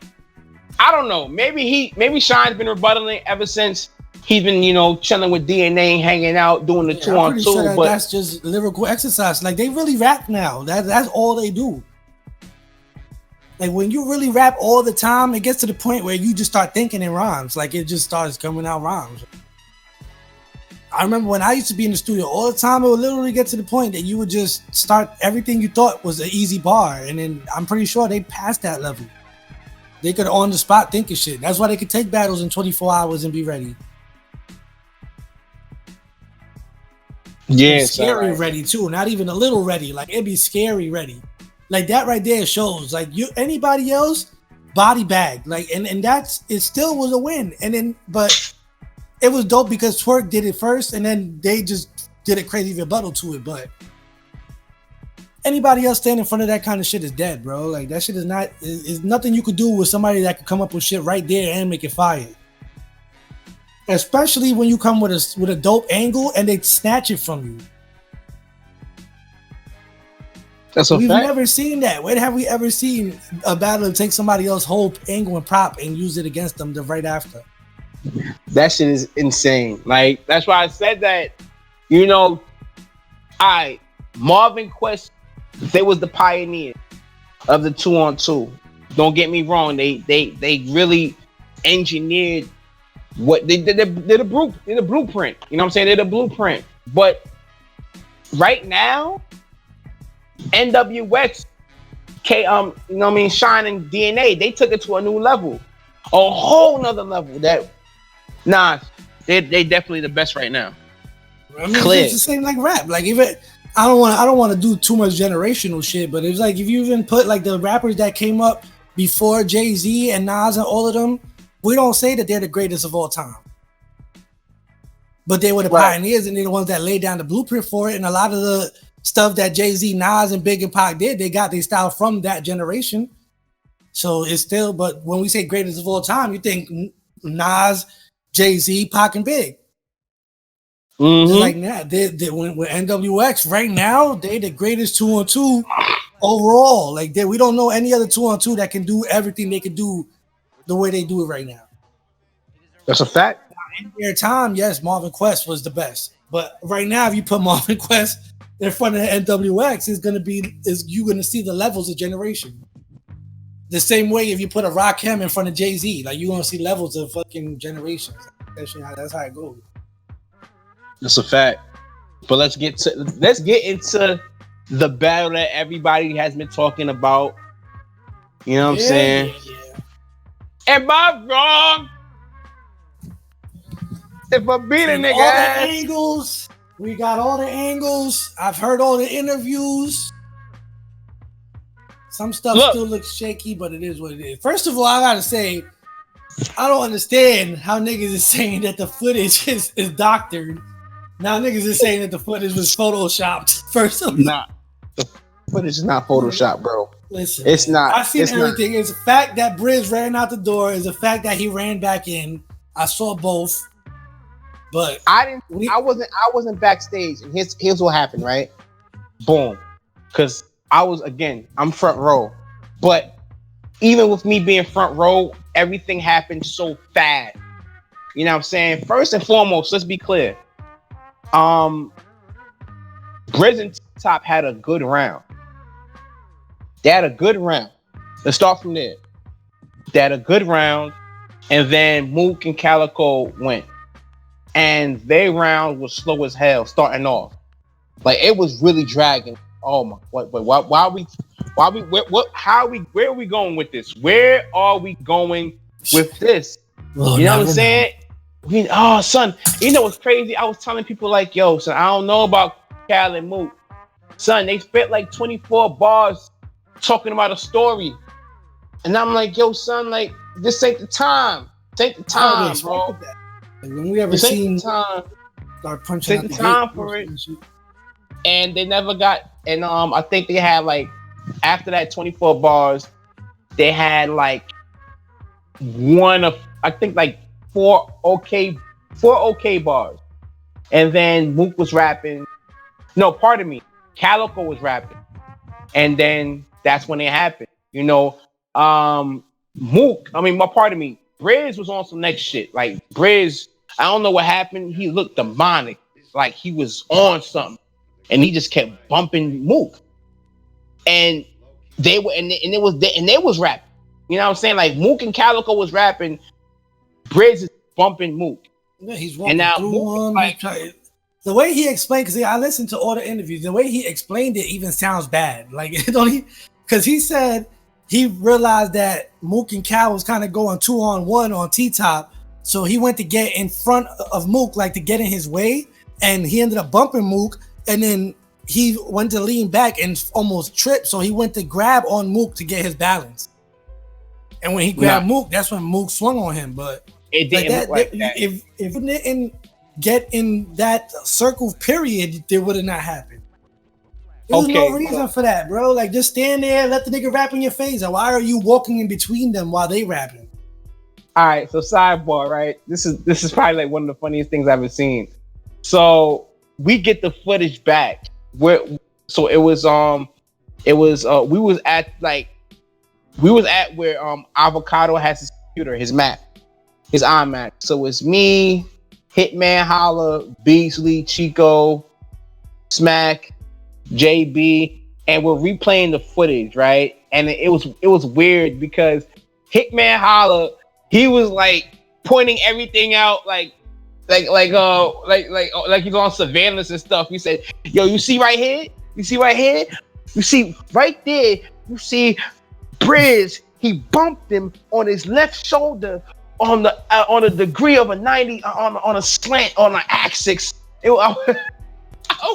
I don't know. Maybe Shine's been rebuttaling ever since he's been, chilling with DNA, hanging out, doing the 2-on-2. Sure but that's just lyrical exercise. Like, they really rap now. That's all they do. Like, when you really rap all the time, it gets to the point where you just start thinking in rhymes. Like, it just starts coming out rhymes. I remember when I used to be in the studio all the time, it would literally get to the point that you would just start everything you thought was an easy bar. And then I'm pretty sure they passed that level. They could on the spot think of shit. That's why they could take battles in 24 hours and be ready. Yeah, scary ready too. Not even a little ready. Like, it'd be scary ready. Like, that right there shows. Like, anybody else, body bag. Like, and it still was a win. And then, but it was dope because Twerk did it first, and then they just did a crazy rebuttal to it. But anybody else standing in front of that kind of shit is dead, bro. Like, that shit is nothing you could do with somebody that could come up with shit right there and make it fire. Especially when you come with a dope angle and they snatch it from you. We've never seen that. When have we ever seen a battler take somebody else's whole angle and prop and use it against them the right after? That shit is insane. Like, that's why I said that, Marvin Quest, they was the pioneer of the 2-on-2. Don't get me wrong. They really engineered what they did. They're the blueprint. You know what I'm saying? They're the blueprint. But right now, NWX, Shine and DNA, they took it to a new level, a whole nother level. They're definitely the best right now. I mean, it's the same like rap. Like, even I don't want to do too much generational shit, but it's like if you even put like the rappers that came up before Jay-Z and Nas and all of them, we don't say that they're the greatest of all time. but they were the pioneers and they're the ones that laid down the blueprint for it. And a lot of the stuff that Jay-Z, Nas, and Big and Pac did, they got their style from that generation. So it's still, but when we say greatest of all time, you think Nas, Jay-Z, Pac, and Big. Like that, they with NWX right now, they the greatest 2-on-2 overall. Like we don't know any other 2-on-2 that can do everything they can do the way they do it right now. That's a fact. In their time, yes, Marvin Quest was the best. But right now, if you put Marvin Quest in front of NWX, you're gonna see the levels of generation. The same way if you put a Rakim in front of Jay-Z, like you're gonna see levels of fucking generations. That's how it goes. That's a fact. But let's get into the battle that everybody has been talking about. You know what I'm saying? Yeah. Am I wrong? If I beat a nigga all ass. the angles, we got all the angles. I've heard all the interviews. Some stuff still looks shaky, but it is what it is. First of all, I gotta say, I don't understand how niggas is saying that the footage is doctored. Now niggas is saying that the footage was photoshopped. First of all, nah, the footage is not photoshopped, bro. Listen, it's not. I've seen everything. It's a fact that Briz ran out the door. It's a fact that he ran back in. I saw both, but I wasn't backstage. And here's what happened, right? Boom, because I'm front row, but even with me being front row, everything happened so fast. You know what I'm saying? First and foremost, let's be clear. Briz and T-Top had a good round. They had a good round. Let's start from there. They had a good round, and then Mook and Calico went. And their round was slow as hell starting off. Like it was really dragging. Oh my! Where are we going with this? Where are we going with this? You know what I'm saying? Son, you know what's crazy? I was telling people like, yo, son, I don't know about Cal and Mook. Son, they spent like 24 bars talking about a story. And I'm like, yo, son, like, this ain't the time. This ain't the time, bro. Like, when we ever seen time, start punching take the time for it. And they never got, and I think they had like, after that 24 bars, they had like four okay bars. And then Mook was rapping. No, pardon me. Calico was rapping. And then that's when it happened. You know, Briz was on some next shit. Like Briz, I don't know what happened. He looked demonic. Like he was on something. And he just kept bumping Mook. And they was rapping. You know what I'm saying? Like Mook and Calico was rapping. Briz is bumping Mook. Yeah, he's walking through him. The way he explained, because I listened to all the interviews, the way he explained it even sounds bad. Like, because he said he realized that Mook and Cal was kind of going 2-on-1 on T-Top. So he went to get in front of Mook, like to get in his way. And he ended up bumping Mook. And then he went to lean back and almost tripped. So he went to grab on Mook to get his balance. And when he grabbed Mook, that's when Mook swung on him. But it didn't look like that. If it didn't get in that circle period, it would have not happened. There's no reason for that, bro. Like, just stand there, let the nigga rap in your face. Or why are you walking in between them while they rapping? All right, so sidebar, right? This is probably like one of the funniest things I've ever seen. So we get the footage back. We was at where Avocado has his computer, his Mac, his iMac. So it's me, Hitman Holla, Beasley, Chico, Smack, JB, and we're replaying the footage, right? And it was weird because Hitman Holla, he was like pointing everything out like he's on surveillance and stuff. He said, "Yo, you see right here? You see right here? You see right there? You see Briz? He bumped him on his left shoulder on a degree of a 90 on a slant on an axis." I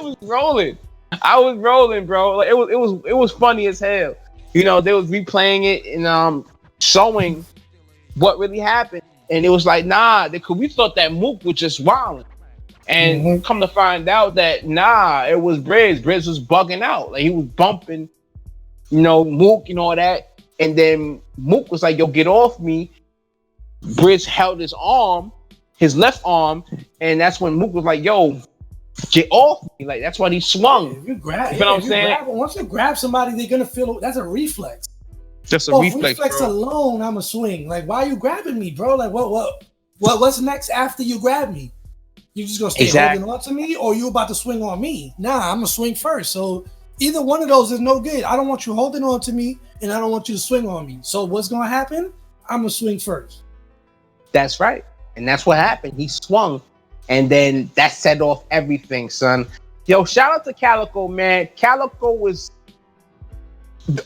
was rolling, bro. Like, it was funny as hell. You know, they was replaying it and showing what really happened. And it was like, nah, because we thought that Mook was just wilding. And come to find out that it was Briz. Briz was bugging out. Like he was bumping, Mook and all that. And then Mook was like, yo, get off me. Briz held his arm, his left arm, and that's when Mook was like, yo, get off me. Like that's why he swung. If you grab, you know what I'm saying? Once you grab somebody, they're gonna feel that's a reflex. Just a reflex bro. Alone, I'm a swing. Like, why are you grabbing me, bro? Like what's next after you grab me? You just gonna stay holding on to me, or you about to swing on me? Nah, I'm gonna swing first. So either one of those is no good. I don't want you holding on to me, and I don't want you to swing on me. So what's gonna happen? I'm gonna swing first. That's right, and that's what happened. He swung, and then that set off everything, son. Yo, shout out to Calico, man. Calico was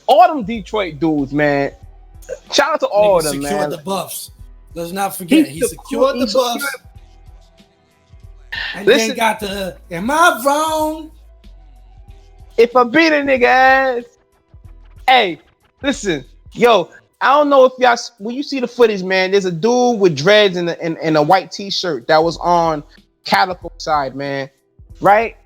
all them Detroit dudes, man. Shout out to all of them, man. Secured the buffs. Let's not forget, he secured the buffs. And then got the, am I wrong? If I beat a nigga ass. Hey, listen, yo, I don't know if y'all, when you see the footage, man, there's a dude with dreads and a white t-shirt that was on Calico side, man, right?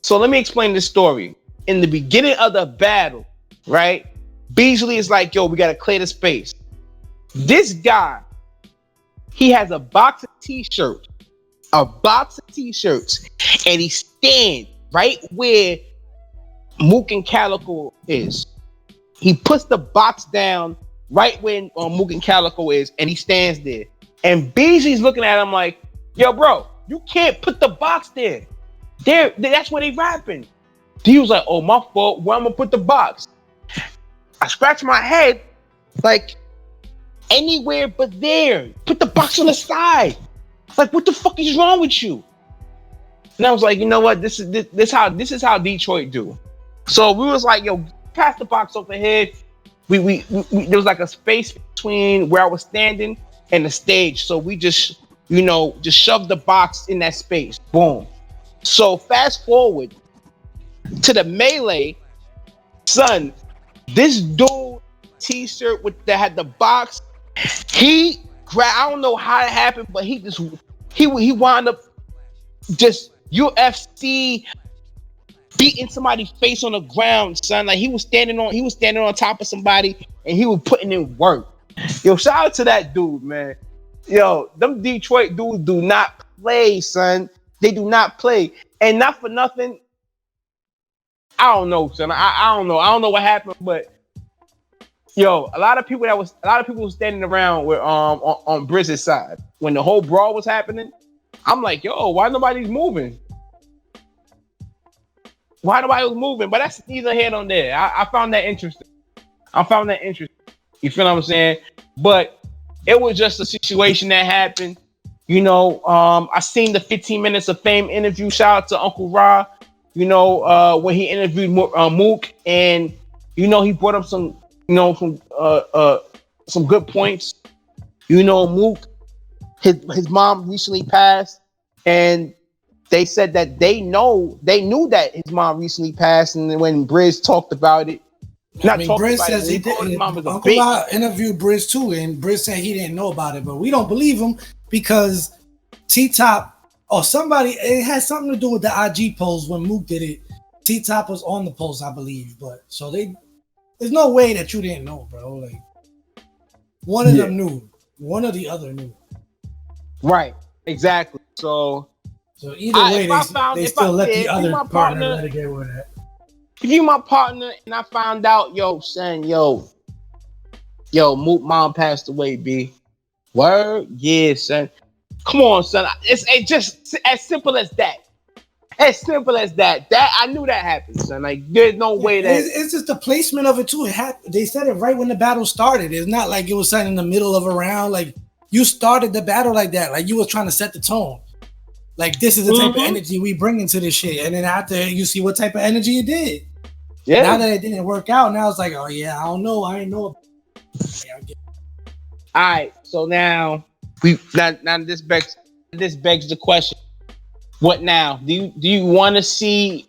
So let me explain this story. In the beginning of the battle, right, Beasley is like, yo, we got to clear the space. This guy, he has a box of t-shirts, and he stands right where Mook and Calico is. He puts the box down right where Mook and Calico is, and he stands there. And Beasley's looking at him like, yo, bro, you can't put the box there. That's where they rapping. He was like, oh, my fault. Where I'm gonna put the box? I scratched my head like anywhere but there. Put the box on the side. Like, what the fuck is wrong with you? And I was like, you know what? This is how Detroit do. So we was like, yo, pass the box over here. We there was like a space between where I was standing and the stage. So we just shoved the box in that space. Boom. So fast forward to the melee, son. This dude t-shirt that had the box, I don't know how it happened, but he wound up just UFC beating somebody's face on the ground, son. Like he was standing on top of somebody and he was putting in work. Yo, shout out to that dude, man. Yo, them Detroit dudes do not play, son. They do not play. And not for nothing, I don't know, son. I don't know. I don't know what happened, but yo, a lot of people were standing around with on Briz's side when the whole brawl was happening. I'm like, yo, why nobody's moving? Why nobody was moving? But that's neither here nor there. I found that interesting. You feel what I'm saying? But it was just a situation that happened. I seen the 15 minutes of fame interview. Shout out to Uncle Ra. When he interviewed Mook, and he brought up some good points. Mook, his mom recently passed, and they said that they knew that his mom recently passed, and when Briz talked about it, Briz says he did. Uncle Bob interviewed Briz too, and Briz said he didn't know about it, but we don't believe him because T-Top or somebody, it has something to do with the IG post when Mook did it. T-Top was on the post, I believe, but so there's no way that you didn't know, bro. Like one of them knew, one or the other knew. Right, exactly. So either way, they still let the other partner let it get with that. If you my partner and I found out, Mook mom passed away, B. Word? Yeah, son. Come on, son. It's just as simple as that. As simple as that. I knew that happened, son. Like, there's no way that... It's just the placement of it, too. They said it right when the battle started. It's not like it was set in the middle of a round. Like, you started the battle like that. Like, you was trying to set the tone. Like, this is the type of energy we bring into this shit. And then after, you see what type of energy it did. Yeah. Now that it didn't work out, now it's like, oh, yeah, I don't know. I ain't know. Yeah, all right, so now this begs the question: what now? Do you want to see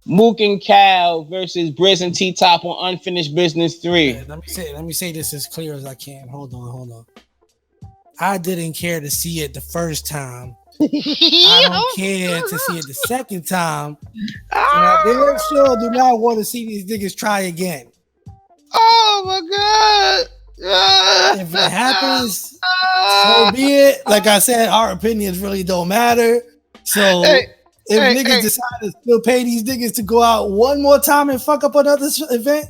Mook and Cal versus Briz and T-Top on Unfinished Business 3? Yeah, let me say this as clear as I can. Hold on. I didn't care to see it the first time. I don't care to see it the second time. And I damn sure do not want to see these niggas try again. Oh my god. If it happens, so be it. Like I said, our opinions really don't matter. So if niggas decide to still pay these niggas to go out one more time and fuck up another event,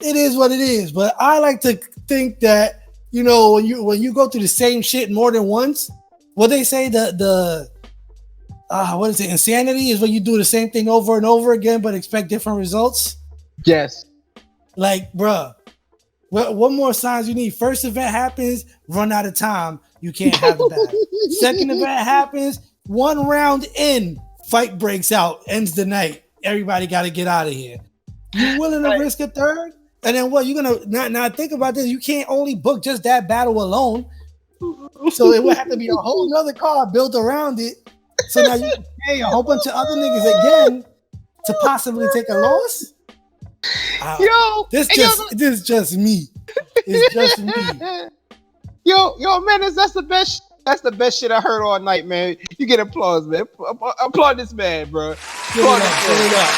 it is what it is. But I like to think that, you know, when you go through the same shit more than once, what they say, what is it? Insanity is when you do the same thing over and over again but expect different results. Yes. Like, bruh, what more signs you need? First event happens, run out of time, you can't have the battle. Second event happens, 1 round in, fight breaks out, ends the night. Everybody got to get out of here. You willing to risk a third? And then what? You're gonna not think about this. You can't only book just that battle alone. So it would have to be a whole nother card built around it. So now you can pay a whole bunch of other niggas again to possibly take a loss. This is just me. It's just me. Yo, man, that's the best. That's the best shit I heard all night, man. You get applause, man. Applaud this man, bro. Give it up.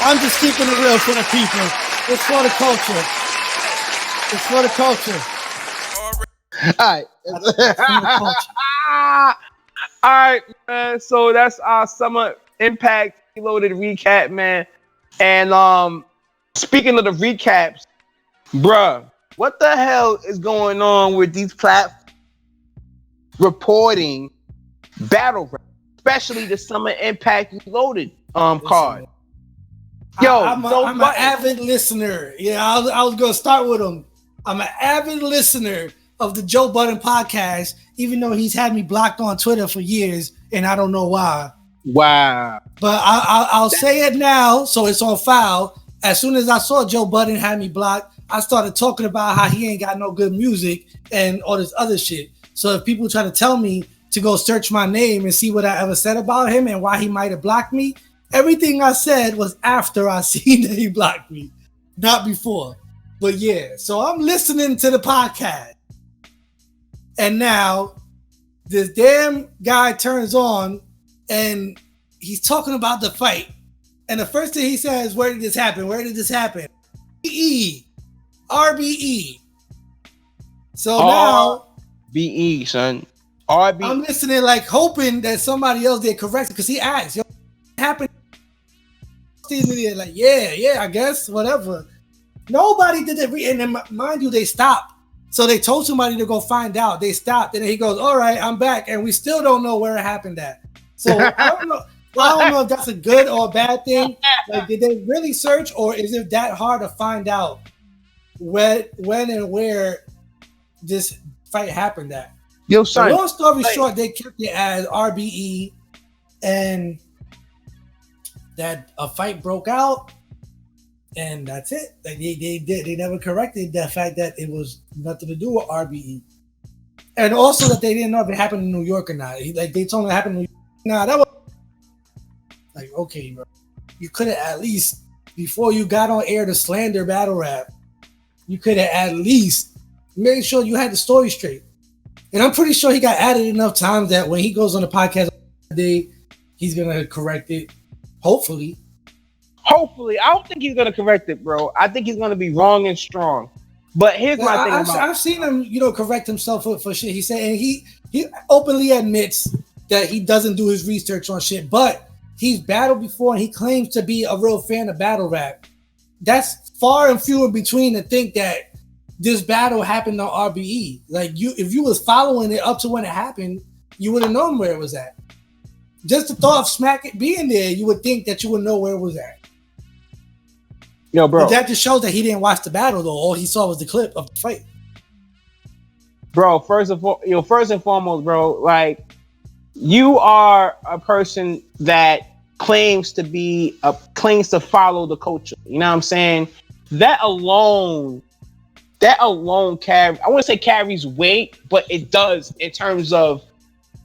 I'm just keeping it real for the people. It's for the culture. All right, man. So that's our Summer Impact Reloaded recap, man. And speaking of the recaps, bruh, what the hell is going on with these platforms reporting battle rap, especially the Summer Impact Reloaded card? Yo, I'm an avid listener. Yeah, I was gonna start with him. I'm an avid listener of the Joe Budden podcast, even though he's had me blocked on Twitter for years, and I don't know why. Wow. But I'll say it now, so it's on file. As soon as I saw Joe Budden had me blocked, I started talking about how he ain't got no good music and all this other shit. So if people try to tell me to go search my name and see what I ever said about him and why he might have blocked me, everything I said was after I seen that he blocked me, not before. But yeah, so I'm listening to the podcast. And now this damn guy turns on and he's talking about the fight. And the first thing he says, where did this happen? RBE. So now BE, son. RBE. I'm listening, like hoping that somebody else did correct it, because he asked, yo, what happened? Like, yeah, I guess, whatever. Nobody did it. And then, mind you, they stopped. So they told somebody to go find out. They stopped, and then he goes, all right, I'm back. And we still don't know where it happened at. So I don't know. I don't know if that's a good or a bad thing. Like, did they really search, or is it that hard to find out when and where this fight happened at? Yo, son. Long story short, they kept it as RBE, and that a fight broke out, and that's it. Like they never corrected the fact that it was nothing to do with RBE, and also that they didn't know if it happened in New York or not. Like they told me it happened in New York. Nah, that was like, okay, bro. You could have at least, before you got on air to slander battle rap, you could have at least made sure you had the story straight. And I'm pretty sure he got added enough times that when he goes on the podcast today, he's gonna correct it. Hopefully. I don't think he's gonna correct it, bro. I think he's gonna be wrong and strong. But here's my thing about I've seen him, correct himself for shit he said, and he openly admits that he doesn't do his research on shit, but he's battled before and he claims to be a real fan of battle rap. That's far and few in between to think that this battle happened on RBE. Like, if you was following it up to when it happened, you would have known where it was at. Just the thought of Smack it being there, you would think that you would know where it was at. Yo, bro. But that just shows that he didn't watch the battle, though. All he saw was the clip of the fight. Bro, first and foremost, bro, like, you are a person that claims to follow the culture. You know what I'm saying? That alone carries, I wouldn't say carries weight, but it does in terms of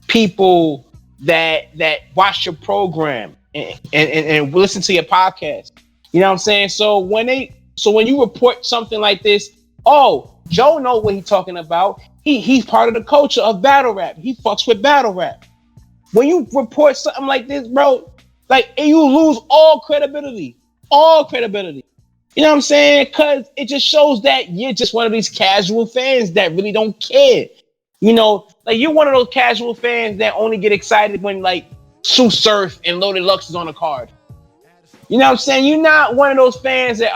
people that watch your program and listen to your podcast. You know what I'm saying? So when you report something like this, Oh, Joe know what he's talking about. He's part of the culture of battle rap. He fucks with battle rap. When you report something like this, bro, like you lose all credibility. All credibility. You know what I'm saying? Because it just shows that you're just one of these casual fans that really don't care. You know, like you're one of those casual fans that only get excited when like Sue Surf and Loaded Lux is on the card. You know what I'm saying? You're not one of those fans that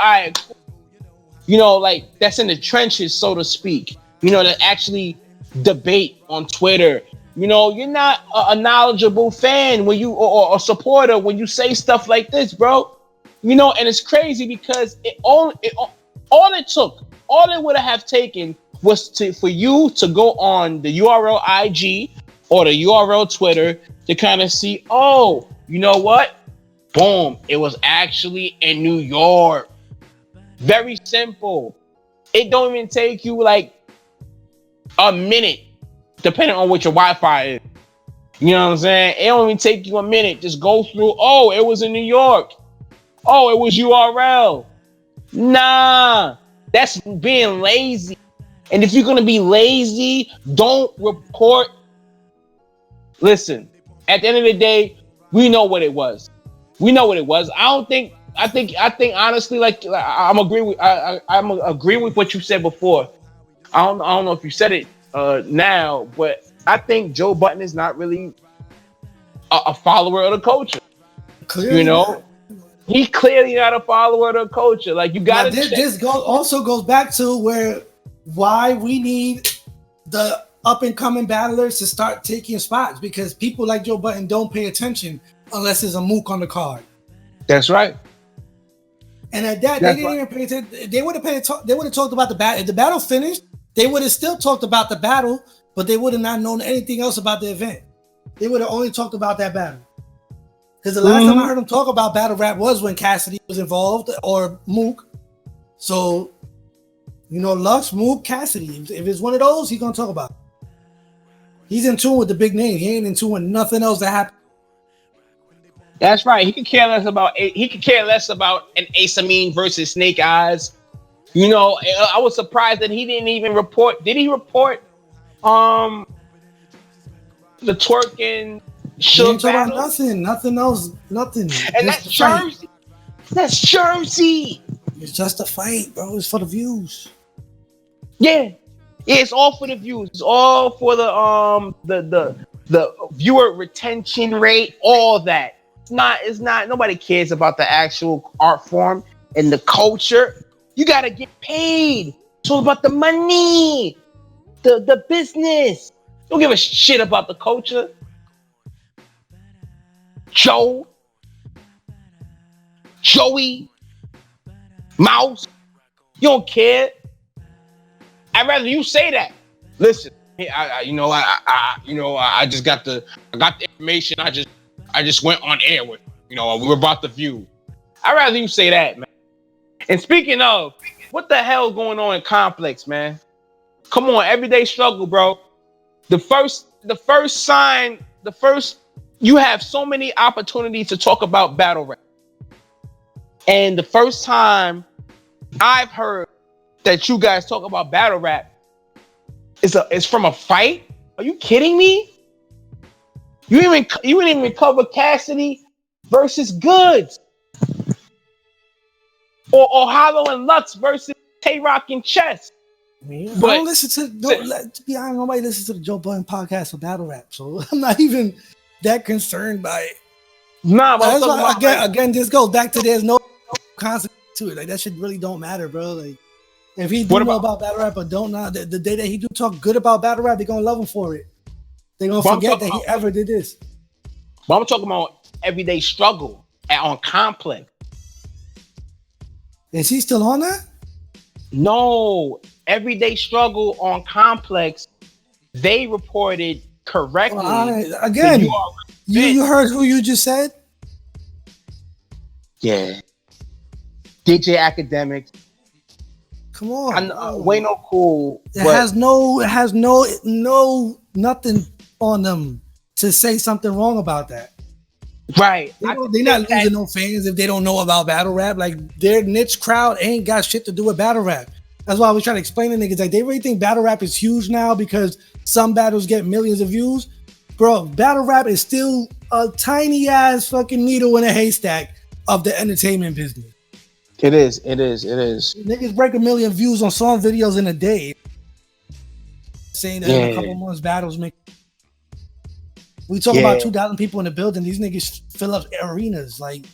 like that's in the trenches, so to speak. You know, that actually debate on Twitter. You know, you're not a knowledgeable fan when you or a supporter when you say stuff like this, bro. You know, and it's crazy because all it would have taken was for you to go on the URL IG or the URL Twitter to kind of see, oh, you know what? Boom, it was actually in New York. Very simple. It don't even take you like a minute, depending on what your Wi-Fi is. You know what I'm saying? It don't even take you a minute. Just go through, oh, it was in New York. Oh, it was URL. Nah, that's being lazy. And if you're going to be lazy, don't report. Listen, at the end of the day, we know what it was. We know what it was. I think honestly, like I'm agreeing with what you said before. I don't know if you said it now, but I think Joe Budden is not really a follower of the culture. Clearly you know, he's clearly not a follower of the culture. Like you got to. This also goes back to why we need the up and coming battlers to start taking spots, because people like Joe Budden don't pay attention unless there's a mook on the card. That's right. And at that, they didn't even pay attention. They would have talked about the battle. If the battle finished, they would have still talked about the battle, but they would have not known anything else about the event. They would have only talked about that battle. Because the last time I heard them talk about battle rap was when Cassidy was involved or Mook. So, you know, Lux, Mook, Cassidy. If it's one of those, he's gonna talk about it. He's in tune with the big name. He ain't in tune with nothing else that happened. That's right. He could care less about an Ace Amin versus Snake Eyes. You know, I was surprised that he didn't even report. Did he report the twerking shook battle? Nothing else. And that's Jersey. That's Jersey. It's just a fight, bro. It's for the views. Yeah, it's all for the views. It's all for the viewer retention rate. All that. It's not. Nobody cares about the actual art form and the culture. You gotta get paid. It's all about the money, the business. Don't give a shit about the culture. Joey, Mouse, you don't care. I'd rather you say that. Listen, I just got the information. I just went on air with. We were about the view. I'd rather you say that, man. And speaking of, what the hell going on in Complex, man? Come on, everyday struggle, bro. The first you have so many opportunities to talk about battle rap. And the first time I've heard that you guys talk about battle rap is from a fight? Are you kidding me? You didn't even cover Cassidy versus Goods. Or Hollow and Lux versus Tay-Rock and Chess. To be honest, nobody listens to the Joe Budden podcast for battle rap, so I'm not even that concerned by it. Nah, but again, this goes back to there's no consequence to it. Like that shit really don't matter, bro. Like if he do know about battle rap or don't know, the day that he do talk good about battle rap, they're gonna love him for it. They're gonna forget that he ever did this. But I'm talking about everyday struggle on Complex. Is he still on that? No, everyday struggle on Complex. They reported correctly. Again, you heard who you just said? Yeah, DJ Academics. Come on, way no cool. It has no nothing on them to say something wrong about that. Right. They're not losing no fans if they don't know about battle rap. Like their niche crowd ain't got shit to do with battle rap. That's why I was trying to explain to niggas, like, they really think battle rap is huge now because some battles get millions of views. Bro, battle rap is still a tiny ass fucking needle in a haystack of the entertainment business. It is. Niggas break 1 million views on song videos in a day. Saying that in a couple months battles make. We talk about 2,000 people in the building. These niggas fill up arenas. Like,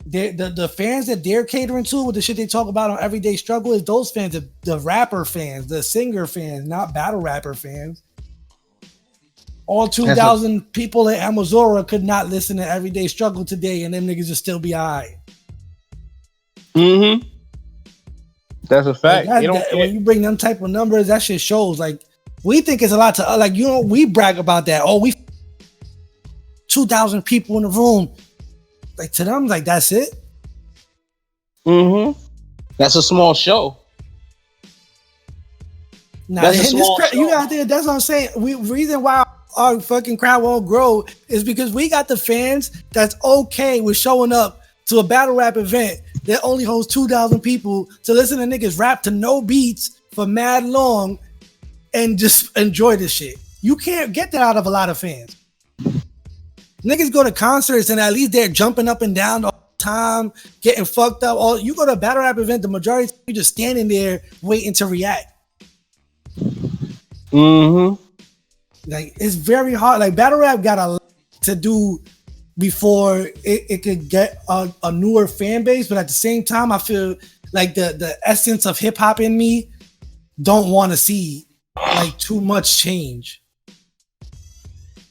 the fans that they're catering to with the shit they talk about on Everyday Struggle is those fans, the rapper fans, the singer fans, not battle rapper fans. All 2,000 people in Amazora could not listen to Everyday Struggle today, and them niggas would still be all right. Mm-hmm. That's a fact. Like when you bring them type of numbers, that shit shows. Like, we think it's a lot to, like, you know, we brag about that. Oh, we 2,000 people in the room. Like, to them, like, that's it. Mm-hmm. That's a small show. Nah, that's you gotta think, that's what I'm saying. Reason why our fucking crowd won't grow is because we got the fans that's okay with showing up to a battle rap event that only holds 2,000 people to listen to niggas rap to no beats for mad long and just enjoy this shit. You can't get that out of a lot of fans. Niggas go to concerts and at least they're jumping up and down all the time, getting fucked up. You go to a battle rap event, the majority of you just standing there waiting to react. Mm-hmm. Like, it's very hard. Like, battle rap got a lot to do before it could get a newer fan base, but at the same time, I feel like the essence of hip hop in me don't want to see like too much change,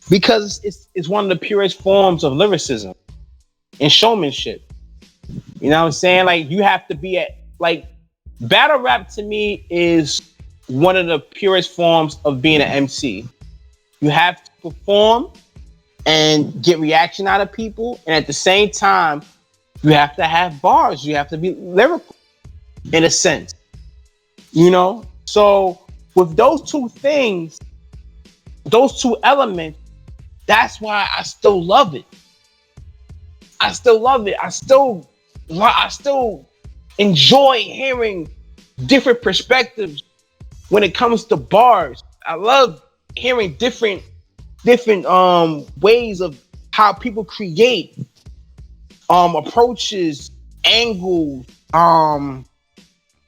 because it's one of the purest forms of lyricism and showmanship. You know what I'm saying? Like, you have to be like, battle rap to me is one of the purest forms of being an MC. You have to perform and get reaction out of people, and at the same time, you have to have bars. You have to be lyrical, in a sense. You know? So with those two things, those two elements, that's why I still love it. I still enjoy hearing different perspectives when it comes to bars. I love hearing different ways of how people create approaches, angles,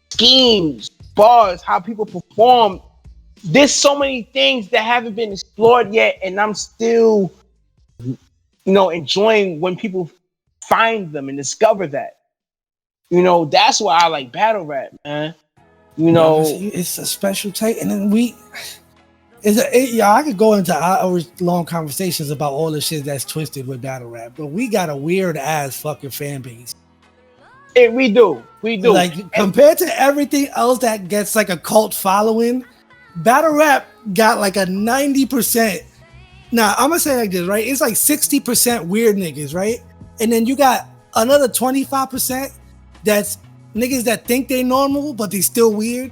schemes, bars, how people perform. There's so many things that haven't been explored yet, and I'm still, enjoying when people find them and discover that. That's why I like battle rap, man. It's a special type, and then I could go into hours-long conversations about all the shit that's twisted with battle rap, but we got a weird-ass fucking fan base. We do. Like, compared to everything else that gets like a cult following, battle rap got like a 90%. Now, I'm gonna say it like this, right? It's like 60% weird niggas, right? And then you got another 25% that's niggas that think they normal, but they still weird.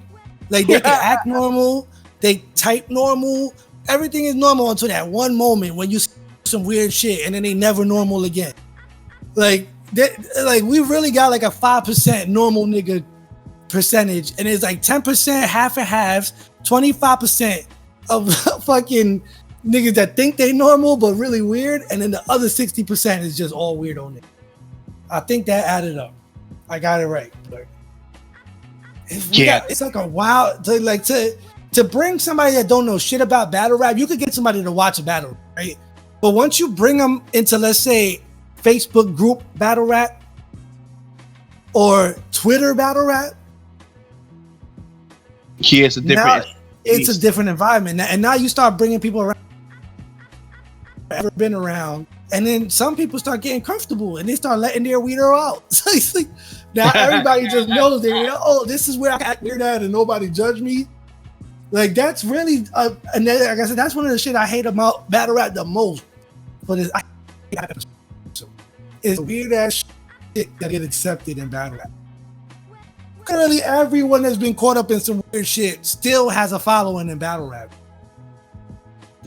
Like, they can act normal. They type normal. Everything is normal until that one moment when you see some weird shit and then they never normal again. Like we really got like a 5% normal nigga percentage, and it's like 10% half and halves, 25% of fucking niggas that think they normal but really weird, and then the other 60% is just all weirdo niggas. I think that added up. I got it right. It's like a wild to bring somebody that don't know shit about battle rap. You could get somebody to watch a battle, right? But once you bring them into, let's say, Facebook group battle rap or Twitter battle rap, it's a different. It's a different environment, and now you start bringing people around ever been around, and then some people start getting comfortable and they start letting their weirdo out. So it's like, now everybody just knows this is where I act weird at, and nobody judge me. Like, that's really, and then, like I said, that's one of the shit I hate about battle rap the most. But it's weird ass shit that get accepted in battle rap. Literally everyone that's been caught up in some weird shit still has a following in battle rap.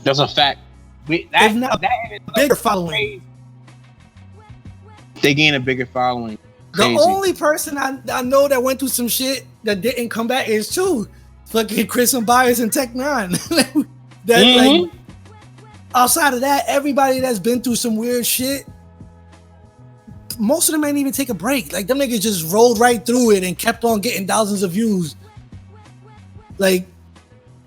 That's a fact. If not bigger following. They gain a bigger following. Crazy. The only person I know that went through some shit that didn't come back is too. Fucking Chris and Byers and Tech Nine. Like, outside of that, everybody that's been through some weird shit, most of them ain't even take a break. Like, them niggas just rolled right through it and kept on getting thousands of views. Like,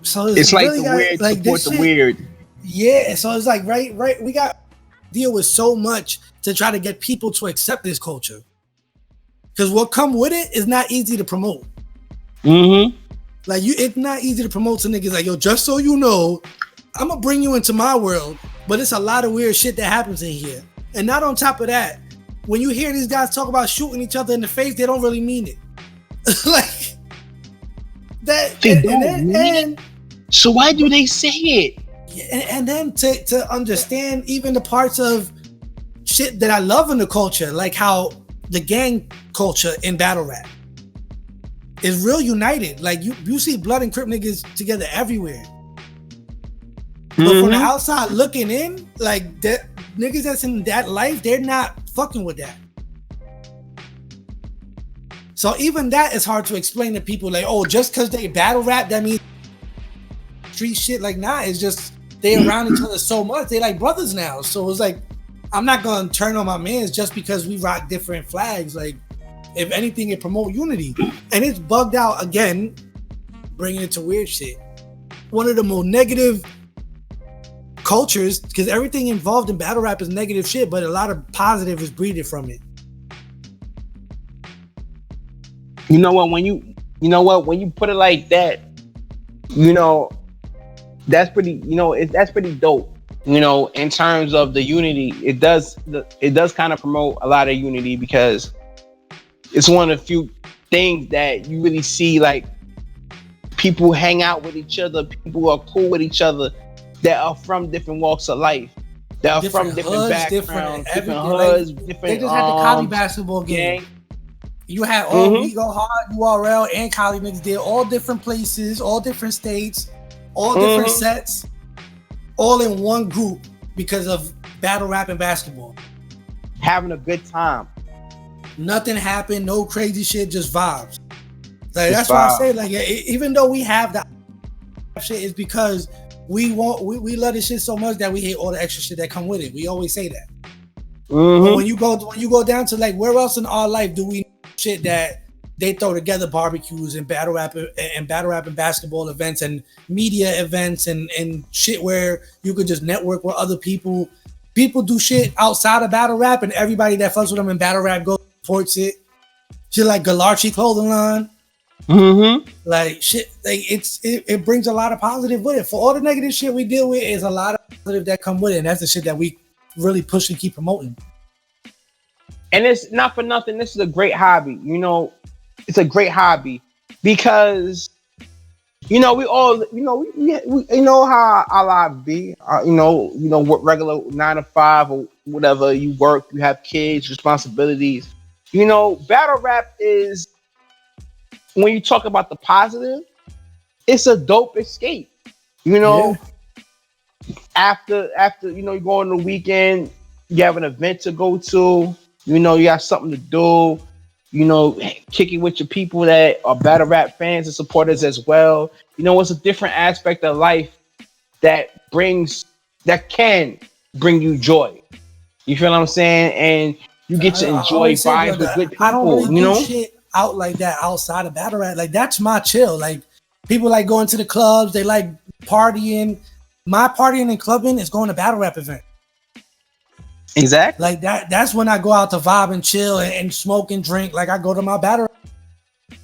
so it's like really the weird support the weird. Yeah, so it's like right. We got to deal with so much to try to get people to accept this culture. Because what come with it is not easy to promote. Mm-hmm. Like, it's not easy to promote to niggas like, yo, just so you know, I'm gonna bring you into my world, but it's a lot of weird shit that happens in here. And not on top of that, when you hear these guys talk about shooting each other in the face, they don't really mean it. Like that. And so why do they say it? And then to understand even the parts of shit that I love in the culture, like how the gang culture in battle rap is real united. Like you see blood and Crip niggas together everywhere. But from the outside looking in, like that niggas that's in that life, they're not fucking with that. So even that is hard to explain to people. Like, oh, just because they battle rap, that means street shit. Like, nah, it's just they around each other so much. They like brothers now. So it's like, I'm not gonna turn on my mans just because we rock different flags. Like, if anything, it promote unity. And it's bugged out again, bringing it to weird shit. One of the most negative cultures, because everything involved in battle rap is negative shit, but a lot of positive is breeded from it. You know what? When you put it like that, that's pretty. That's pretty dope. In terms of the unity, it does kind of promote a lot of unity, because it's one of the few things that you really see, like, people hang out with each other, people are cool with each other that are from different walks of life, that are from different backgrounds, different hoods, different. They just had the Cali basketball game. You had all We Go Hard, URL, and Cali niggas there, all different places, all different states, all different sets, all in one group because of battle rap and basketball. Having a good time. Nothing happened, no crazy shit, just vibes. Like, that's why I say, like, even though we have the shit, it's because we love this shit so much that we hate all the extra shit that come with it. We always say that. But when you go down to, like, where else in our life do we shit that they throw together barbecues and battle rap and basketball events and media events and shit where you could just network with other people. People do shit outside of battle rap, and everybody that fucks with them in battle rap goes supports it. Shit like Galarchi clothing line. Like, shit, like it brings a lot of positive with it. For all the negative shit we deal with, is a lot of positive that come with it, and that's the shit that we really push and keep promoting. And it's not for nothing, this is a great hobby. It's a great hobby because we all we know how our lives be. Work regular 9 to 5 or whatever. You work, you have kids, responsibilities. Battle rap is, when you talk about the positive, it's a dope escape. After you go on the weekend, you have an event to go to. You got something to do. Kicking with your people that are battle rap fans and supporters as well. It's a different aspect of life that can bring you joy. You feel what I'm saying? And you get to enjoy vibes with good people. I don't really do shit out like that outside of battle rap. Like, that's my chill. Like, people like going to the clubs. They like partying. My partying and clubbing is going to battle rap event. Exactly. Like that's when I go out to vibe and chill and smoke and drink. Like, I go to my battle rap.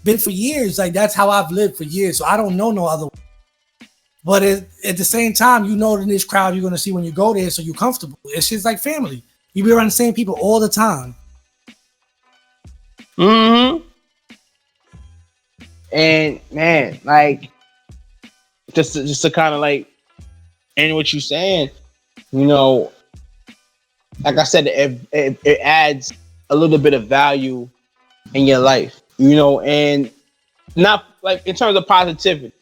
Been for years. Like, that's how I've lived for years. So I don't know no other way. But at the same time, in this crowd you're going to see when you go there, so you're comfortable. It's just like family. You be around the same people all the time. And man, like, just to kind of like end what you're saying, like I said, it adds a little bit of value in your life, and not like in terms of positivity.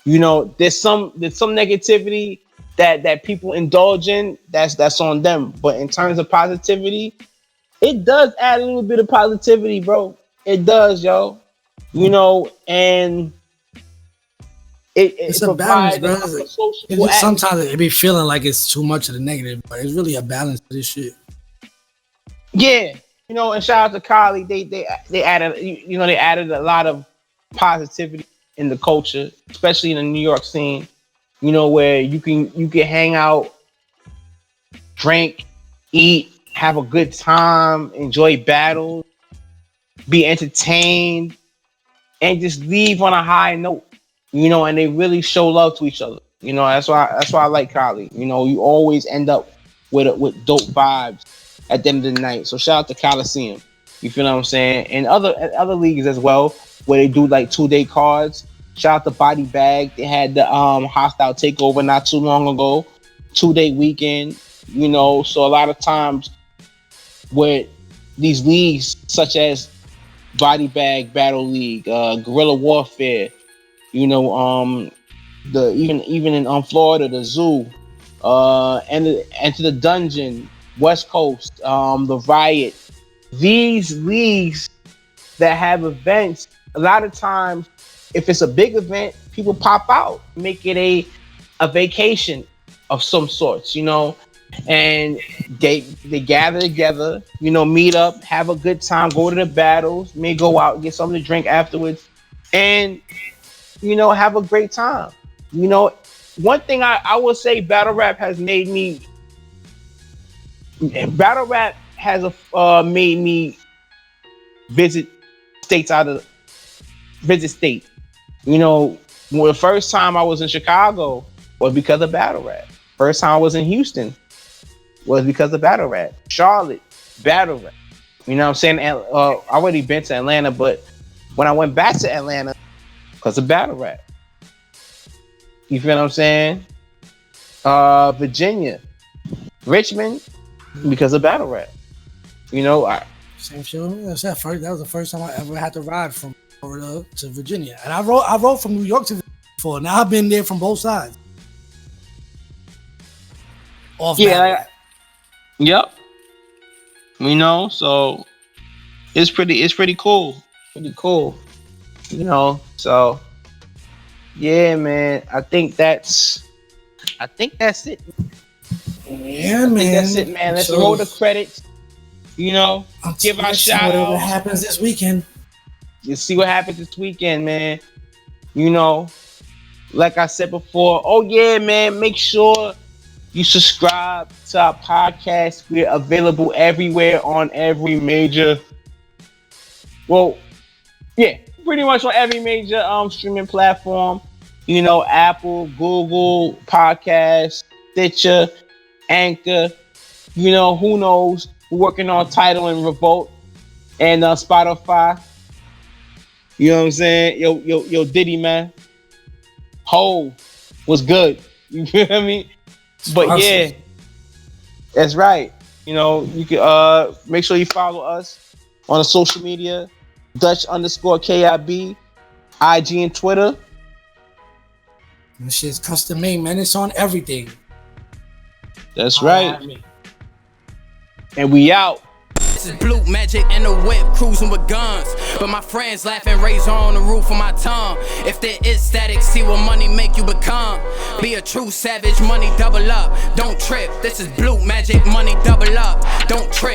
There's some negativity that people indulge in. That's on them. But in terms of positivity, it does add a little bit of positivity, bro. It does, yo. you know, and it's a balance, bro. Sometimes it be feeling like it's too much of the negative, but it's really a balance to this shit. Yeah, you know, and shout out to Kylie. They added, you know, they added a lot of positivity in the culture, especially in the New York scene. You know, where you can hang out, drink, eat, have a good time, enjoy battles, be entertained, and just leave on a high note. You know, and they really show love to each other. You know, that's why I like Kylie. You know, you always end up with dope vibes at the end of the night. So shout out to Coliseum. You feel what I'm saying? And other leagues as well, where they do like 2-day cards. Shout out to Body Bag. They had the Hostile Takeover not too long ago. 2-day weekend. You know, so a lot of times with these leagues such Body Bag Battle League, Guerrilla Warfare, you know, even in Florida, the Zoo, Enter the Dungeon, West Coast, the Riot. These leagues that have events, a lot of times, if it's a big event, people pop out, make it a vacation of some sorts, you know, and they gather together, you know, meet up, have a good time, go to the battles, may go out, get something to drink afterwards, and you know, have a great time. You know, one thing I will say, battle rap has made me visit states. You know, the first time I was in Chicago was because of battle rap. First time I was in Houston was because of battle rap. Charlotte, battle rap. You know what I'm saying? I already been to Atlanta, but when I went back to Atlanta, because of battle rap. You feel what I'm saying? Virginia, Richmond, because of battle rap. You know, same show. That was the first time I ever had to ride from Florida to Virginia, and I rode from New York to Virginia before. Now I've been there from both sides. Yep. You know, so it's pretty cool. Pretty cool. You know, so yeah, man. I think that's it. Yeah, man. That's it, man. Let's roll the credits. You know, give our shout out. Whatever happens this weekend. You see what happens this weekend, man. You know, like I said before. Oh yeah, man. Make sure you subscribe to our podcast. We're available everywhere on every major. Well, yeah, pretty much on every major streaming platform. You know, Apple, Google, Podcast, Stitcher, Anchor. You know, who knows? We're working on Tidal and Revolt and Spotify. You know what I'm saying? Yo, Diddy, man. Ho was good. You feel me? But yeah, that's right. You know, you can make sure you follow us on the social media, Dutch_KIB, IG and Twitter. This shit's custom made, man. It's on everything. That's right. And we out. This is blue magic in the whip, cruising with guns. But my friends laughing, razor on the roof of my tongue. If there is static, see what money make you become. Be a true savage, money double up. Don't trip. This is blue magic, money double up. Don't trip.